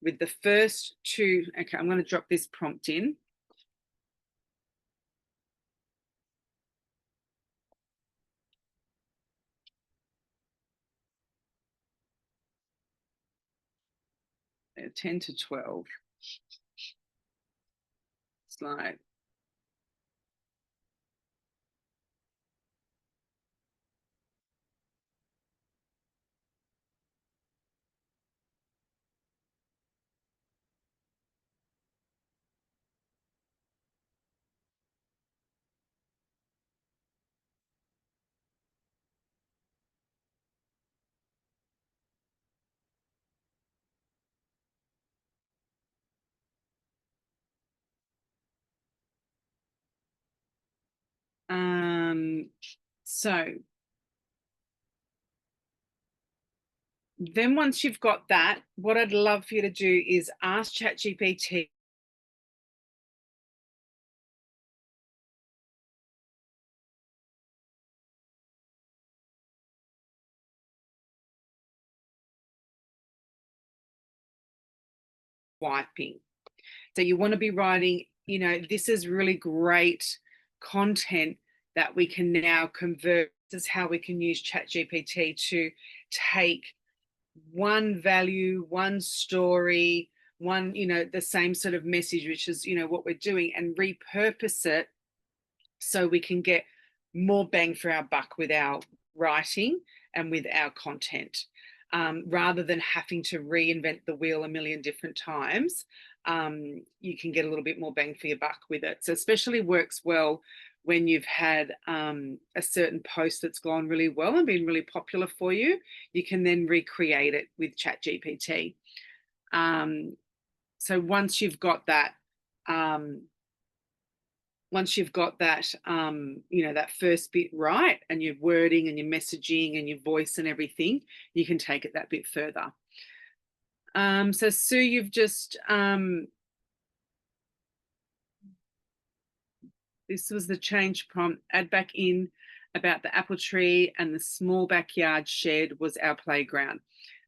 with the first two. Okay, I'm going to drop this prompt in. A 10 to 12 slide. So then once you've got that, what I'd love for you to do is ask ChatGPT wiping. So you want to be writing, you know, this is really great content that we can now convert. This is how we can use ChatGPT to take one value, one story, one, you know, the same sort of message, which is, you know, what we're doing, and repurpose it so we can get more bang for our buck with our writing and with our content. Rather than having to reinvent the wheel a million different times, you can get a little bit more bang for your buck with it. So especially works well when you've had a certain post that's gone really well and been really popular for you. You can then recreate it with ChatGPT. So once you've got that, you know, that first bit right, and your wording and your messaging and your voice and everything, you can take it that bit further. So Sue, you've just, this was the change prompt, add back in about the apple tree and the small backyard shed was our playground.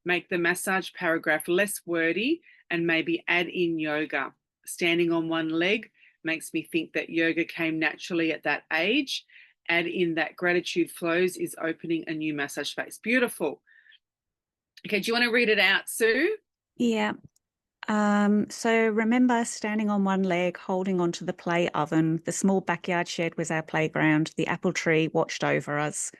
Make the massage paragraph less wordy and maybe add in yoga. Standing on one leg makes me think that yoga came naturally at that age. Add in that gratitude flows is opening a new massage space. Beautiful. Okay, do you want to read it out, Sue? Yeah. So remember, standing on one leg, holding onto the play oven, the small backyard shed was our playground, the apple tree watched over us.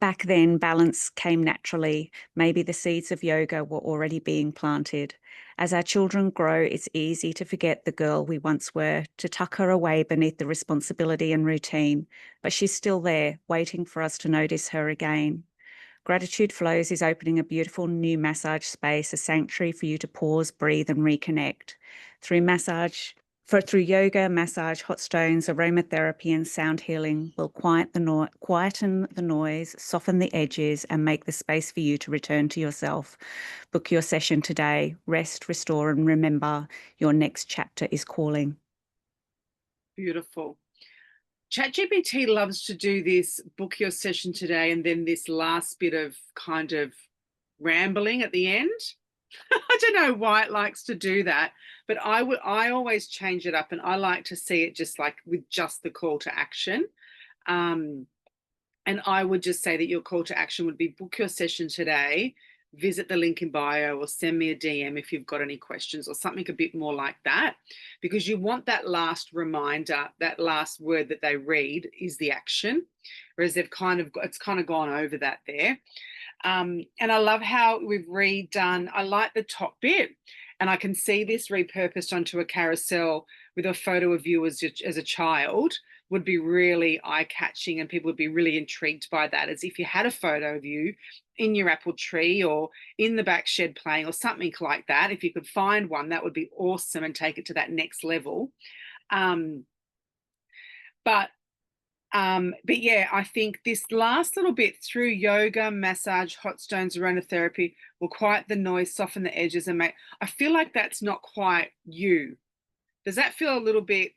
Back then, balance came naturally. Maybe the seeds of yoga were already being planted. As our children grow, it's easy to forget the girl we once were, to tuck her away beneath the responsibility and routine. But she's still there, waiting for us to notice her again. Gratitude Flows is opening a beautiful new massage space, a sanctuary for you to pause, breathe, and reconnect. Through yoga, massage, hot stones, aromatherapy, and sound healing will quieten the noise, soften the edges, and make the space for you to return to yourself. Book your session today. Rest, restore, and remember your next chapter is calling. Beautiful. ChatGPT loves to do this, book your session today, and then this last bit of kind of rambling at the end. I don't know why it likes to do that, but I always change it up, and I like to see it just like with just the call to action. And I would just say that your call to action would be book your session today, visit the link in bio, or send me a DM if you've got any questions, or something a bit more like that, because you want that last reminder, that last word that they read is the action, whereas it's kind of gone over that there. And I love how we've redone, I like the top bit, and I can see this repurposed onto a carousel with a photo of you as a child. would be really eye-catching and people would be really intrigued by that, as if you had a photo of you in your apple tree or in the back shed playing or something like that. If you could find one, that would be awesome and take it to that next level. But yeah, I think this last little bit through yoga, massage, hot stones, aromatherapy will quiet the noise, soften the edges, and I feel like that's not quite you. Does that feel a little bit?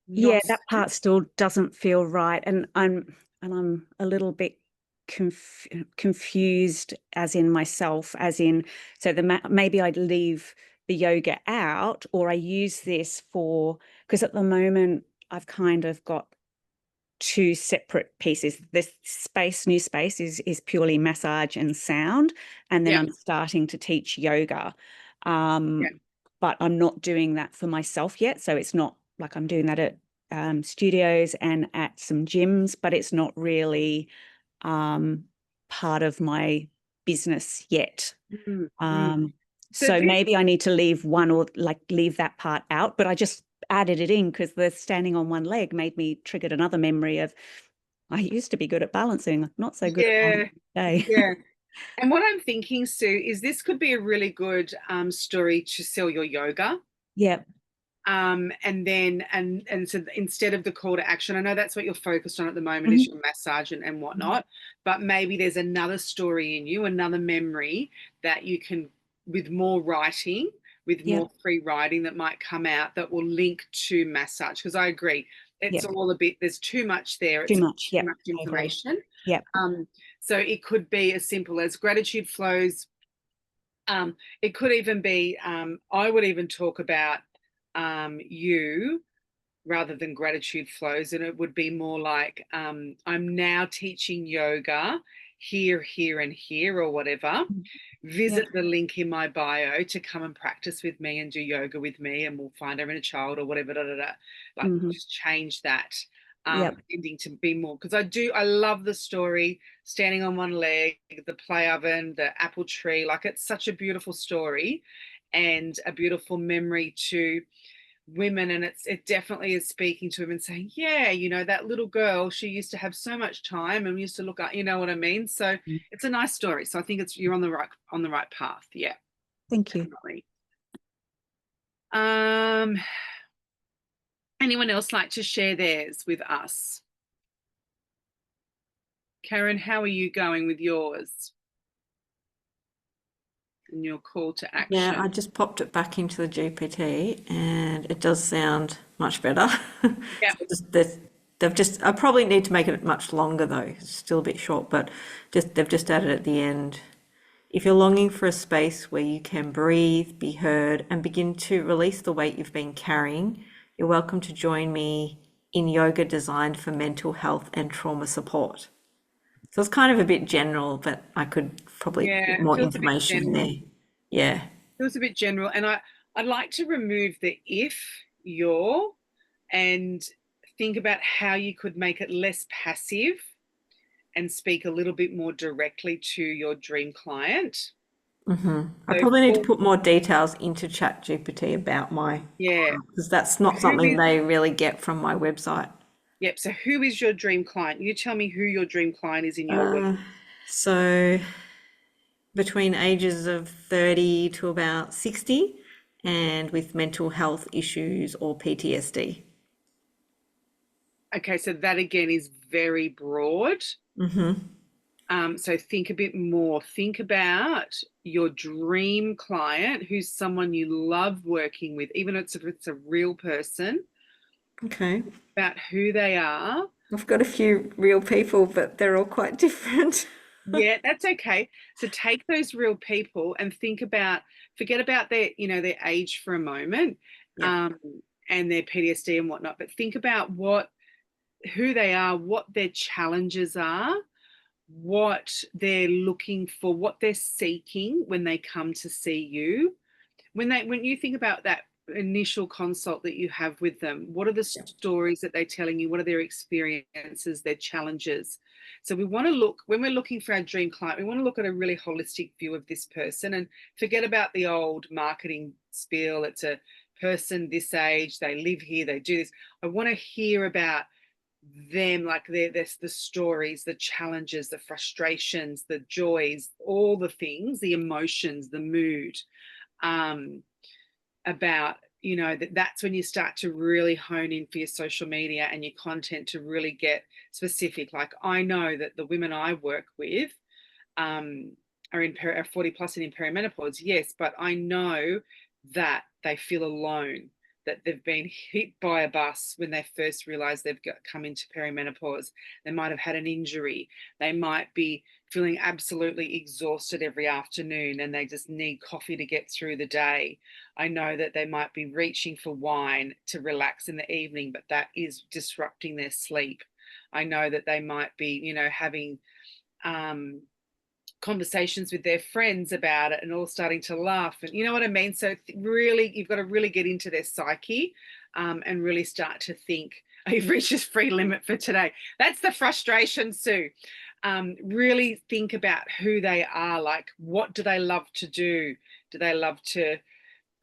Yeah, that part still doesn't feel right, and I'm a little bit confused, as in myself, as in, so maybe I'd leave the yoga out, or I use this for, because at the moment I've kind of got two separate pieces. This new space is purely massage and sound, and then I'm starting to teach yoga, but I'm not doing that for myself yet. So it's not like I'm doing that at studios and at some gyms, but it's not really part of my business yet. So maybe I need to leave one, or like leave that part out, but I just added it in because the standing on one leg triggered another memory of, I used to be good at balancing, not so good at balancing today. Yeah. And what I'm thinking, Sue, is this could be a really good story to sell your yoga. Yeah. And so instead of the call to action, I know that's what you're focused on at the moment, is your massage and whatnot, but maybe there's another story in you, another memory that you can, with more writing, with more free writing that might come out that will link to massage. Because I agree, it's all a bit, there's too much there. It's too much information. So it could be as simple as gratitude flows. It could even be, I would even talk about you rather than gratitude flows, and it would be more like, I'm now teaching yoga here, here, and here, or whatever. Visit the link in my bio to come and practice with me and do yoga with me, and we'll find our inner child or whatever. Like just change that. Ending to be more, because I love the story, standing on one leg, the play oven, the apple tree. Like, it's such a beautiful story and a beautiful memory to women, and it definitely is speaking to women, saying, yeah, you know, that little girl, she used to have so much time and we used to look at, you know what I mean? So it's a nice story. So I think you're on the right path. Yeah. Thank you. Definitely. Anyone else like to share theirs with us? Karen, how are you going with yours and your call to action? Yeah, I just popped it back into the GPT and it does sound much better. I probably need to make it much longer though. It's still a bit short, but they've just added at the end. If you're longing for a space where you can breathe, be heard, and begin to release the weight you've been carrying, you're welcome to join me in yoga designed for mental health and trauma support. So it's kind of a bit general, but I could probably put more information in there. Yeah. It feels a bit general. And I'd like to remove the if, your, and think about how you could make it less passive and speak a little bit more directly to your dream client. I probably need to put more details into ChatGPT about my, because that's not something they really get from my website. Yep. So who is your dream client? You tell me who your dream client is in your work. So between ages of 30 to about 60, and with mental health issues or PTSD. Okay, so that again is very broad. So think a bit more. Think about your dream client, who's someone you love working with, even if it's a real person. Okay. About who they are. I've got a few real people, but they're all quite different. Yeah, that's okay. So take those real people and forget about their age for a moment, and their PTSD and whatnot, but think about who they are, what their challenges are, what they're looking for, what they're seeking when they come to see you. When you think about that initial consult that you have with them, what are the stories that they're telling you? What are their experiences, their challenges? So we want to look, when we're looking for our dream client, we want to look at a really holistic view of this person and forget about the old marketing spiel. It's a person this age, they live here, they do this. I want to hear about them, like there's the stories, the challenges, the frustrations, the joys, all the things, the emotions, the mood, about, you know, that's when you start to really hone in for your social media and your content to really get specific. Like, I know that the women I work with are 40 plus and in perimenopause, yes, but I know that they feel alone, that they've been hit by a bus when they first realize they've come into perimenopause. They might have had an injury. They might be feeling absolutely exhausted every afternoon and they just need coffee to get through the day. I know that they might be reaching for wine to relax in the evening, but that is disrupting their sleep. I know that they might be, you know, having conversations with their friends about it and all starting to laugh, and you know what I mean. So really, you've got to really get into their psyche, and really start to think. You've reached this free limit for today. That's the frustration, Sue. Really think about who they are. Like, what do they love to do? Do they love to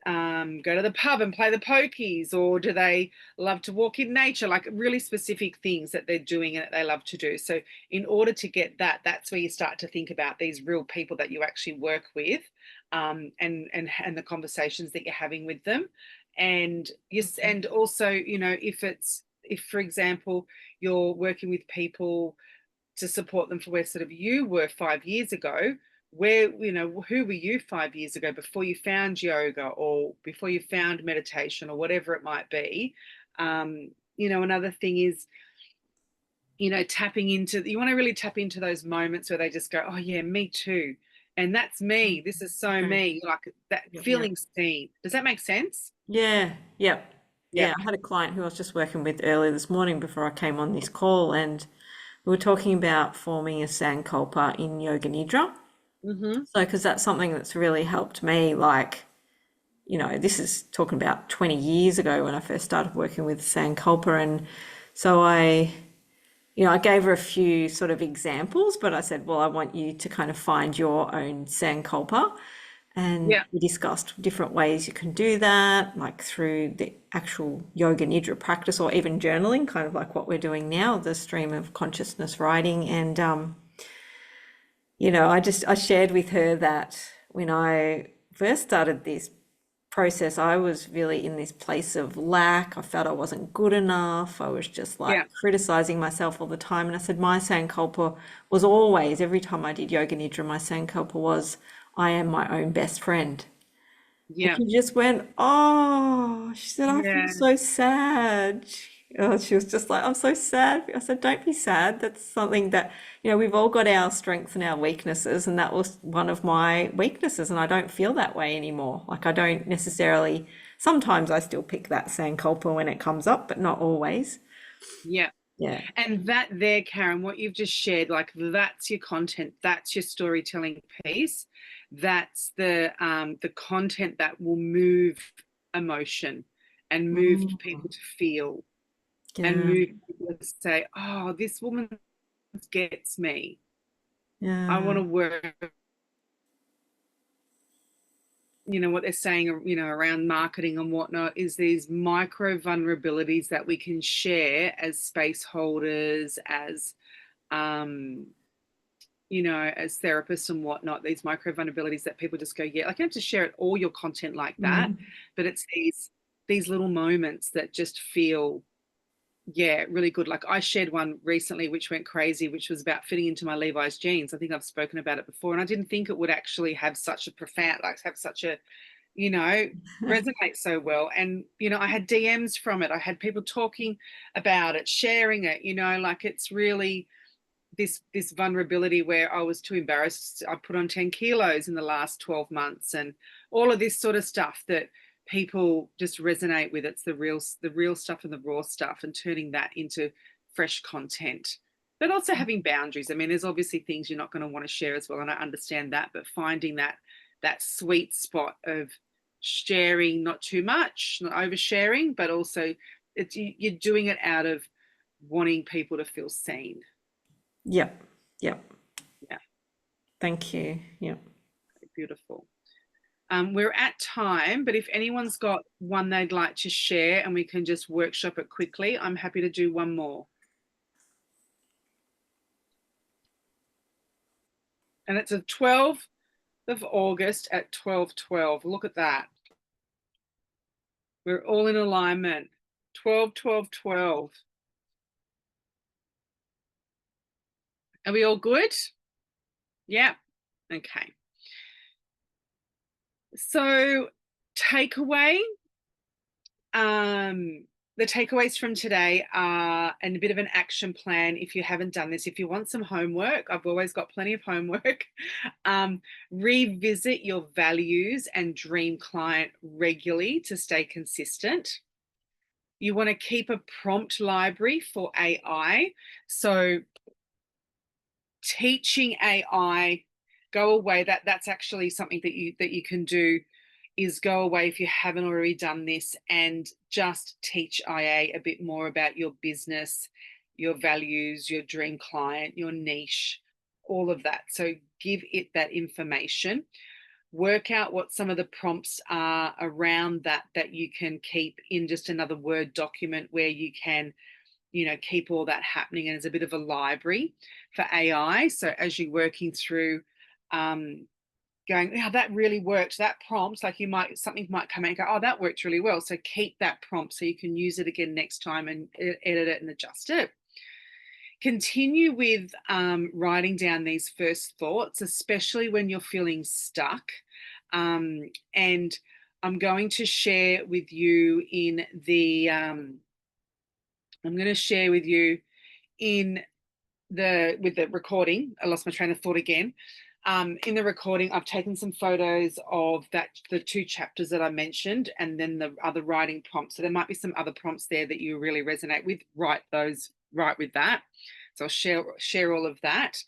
go to the pub and play the pokies, or do they love to walk in nature? Like, really specific things that they're doing and that they love to do. So in order to get that, that's where you start to think about these real people that you actually work with, and the conversations that you're having with them. And yes, and also, you know, if for example you're working with people to support them for where sort of you were 5 years ago, where, you know, who were you 5 years ago before you found yoga or before you found meditation or whatever it might be. You know, another thing is, you know, you want to really tap into those moments where they just go, oh yeah, me too, and that's me, this is so me, like that feeling seen. Does that make sense? Yeah. I had a client who I was just working with earlier this morning before I came on this call, and we were talking about forming a sankalpa in Yoga Nidra. So, because that's something that's really helped me, like, you know, this is talking about 20 years ago when I first started working with sankalpa. And so I gave her a few sort of examples, but I said, well, I want you to kind of find your own sankalpa. And we discussed different ways you can do that, like through the actual Yoga Nidra practice or even journaling, kind of like what we're doing now, the stream of consciousness writing. And, you know, I shared with her that when I first started this process, I was really in this place of lack. I felt I wasn't good enough. I was just like criticizing myself all the time. And I said, my sankalpa was always, every time I did Yoga Nidra, my sankalpa was, I am my own best friend. And she just went, oh, she said, I feel so sad. She was just like, I'm so sad. I said, don't be sad. That's something that, you know, we've all got our strengths and our weaknesses. And that was one of my weaknesses. And I don't feel that way anymore. Like, I don't necessarily, sometimes I still pick that sankalpa when it comes up, but not always. Yeah. And that there, Karen, what you've just shared, like, that's your content, that's your storytelling piece, that's the content that will move emotion and move people to feel, and move people to say, oh, this woman gets me. I want to work. You know, what they're saying, you know, around marketing and whatnot, is these micro vulnerabilities that we can share as space holders, as, you know, as therapists and whatnot, these micro vulnerabilities that people just go, yeah, like, you have to share it, all your content like that. But it's these little moments that just feel, really good. Like, I shared one recently which went crazy, which was about fitting into my Levi's jeans. I think I've spoken about it before, and I didn't think it would actually have such a profound, like, have such a, you know, resonate so well. And, you know, I had DMs from it. I had people talking about it, sharing it, you know, like, it's really this vulnerability where I was too embarrassed. I put on 10 kilos in the last 12 months and all of this sort of stuff that people just resonate with. It's the real stuff and the raw stuff, and turning that into fresh content, but also having boundaries. I mean, there's obviously things you're not going to want to share as well, and I understand that, but finding that sweet spot of sharing, not too much, not oversharing, but also you're doing it out of wanting people to feel seen. Yep. Yeah. Thank you. Yep. Beautiful. We're at time, but if anyone's got one they'd like to share and we can just workshop it quickly, I'm happy to do one more. And it's a 12th of August at 12:12. Look at that. We're all in alignment. 12, 12, 12. Are we all good? Yeah. Okay. So takeaway, the takeaways from today are, and a bit of an action plan if you haven't done this. If you want some homework, I've always got plenty of homework. Revisit your values and dream client regularly to stay consistent. You want to keep a prompt library for AI. So teaching AI, go away. That's actually something that you can do, is go away if you haven't already done this and just teach IA a bit more about your business, your values, your dream client, your niche, all of that. So give it that information. Work out what some of the prompts are around that you can keep in just another Word document where you can, keep all that happening, and as a bit of a library for AI. So as you're working through, going, yeah, that really worked, that prompt, like something might come out and go, oh, that worked really well. So keep that prompt so you can use it again next time and edit it and adjust it. Continue with writing down these first thoughts, especially when you're feeling stuck. And I'm going to share with you in the, with the recording. I lost my train of thought again. In the recording, I've taken some photos of the 2 chapters that I mentioned, and then the other writing prompts. So there might be some other prompts there that you really resonate with. Write with that. So I'll share all of that.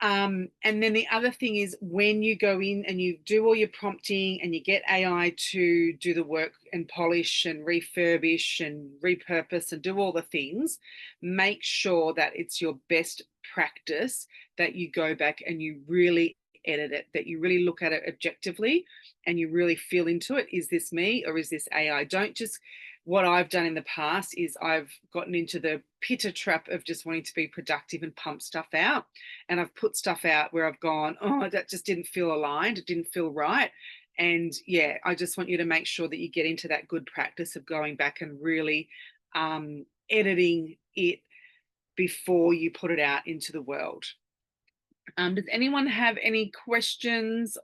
And then the other thing is, when you go in and you do all your prompting and you get AI to do the work and polish and refurbish and repurpose and do all the things, make sure that it's your best practice that you go back and you really edit it, that you really look at it objectively and you really feel into it. Is this me or is this AI? Don't just, what I've done in the past is I've gotten into the pitter trap of just wanting to be productive and pump stuff out. And I've put stuff out where I've gone, oh, that just didn't feel aligned. It didn't feel right. And yeah, I just want you to make sure that you get into that good practice of going back and really editing it before you put it out into the world. Does anyone have any questions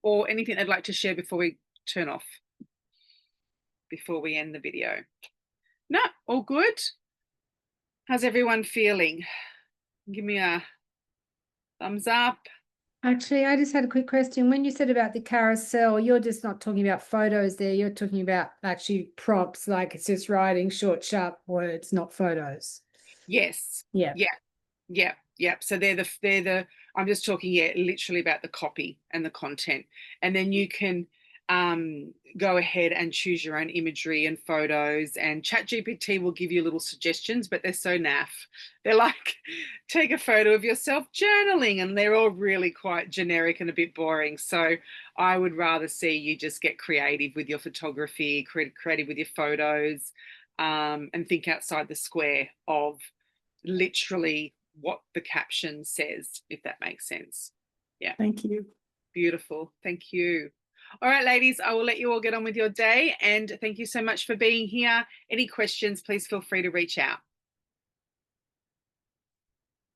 or anything they'd like to share before we turn off? Before we end the video? No, all good. How's everyone feeling? Give me a thumbs up. Actually, I just had a quick question. When you said about the carousel, you're just not talking about photos there. You're talking about actually prompts, like it's just writing short, sharp words, not photos. Yes. Yeah. So they're the I'm just talking, literally about the copy and the content. And then you can go ahead and choose your own imagery and photos, and ChatGPT will give you little suggestions, but they're so naff. They're like, take a photo of yourself journaling, and they're all really quite generic and a bit boring. So I would rather see you just get creative with your photography, creative with your photos, and think outside the square of literally what the caption says, if that makes sense. Yeah. Thank you. Beautiful. Thank you. All right, ladies, I will let you all get on with your day, and thank you so much for being here. Any questions, please feel free to reach out.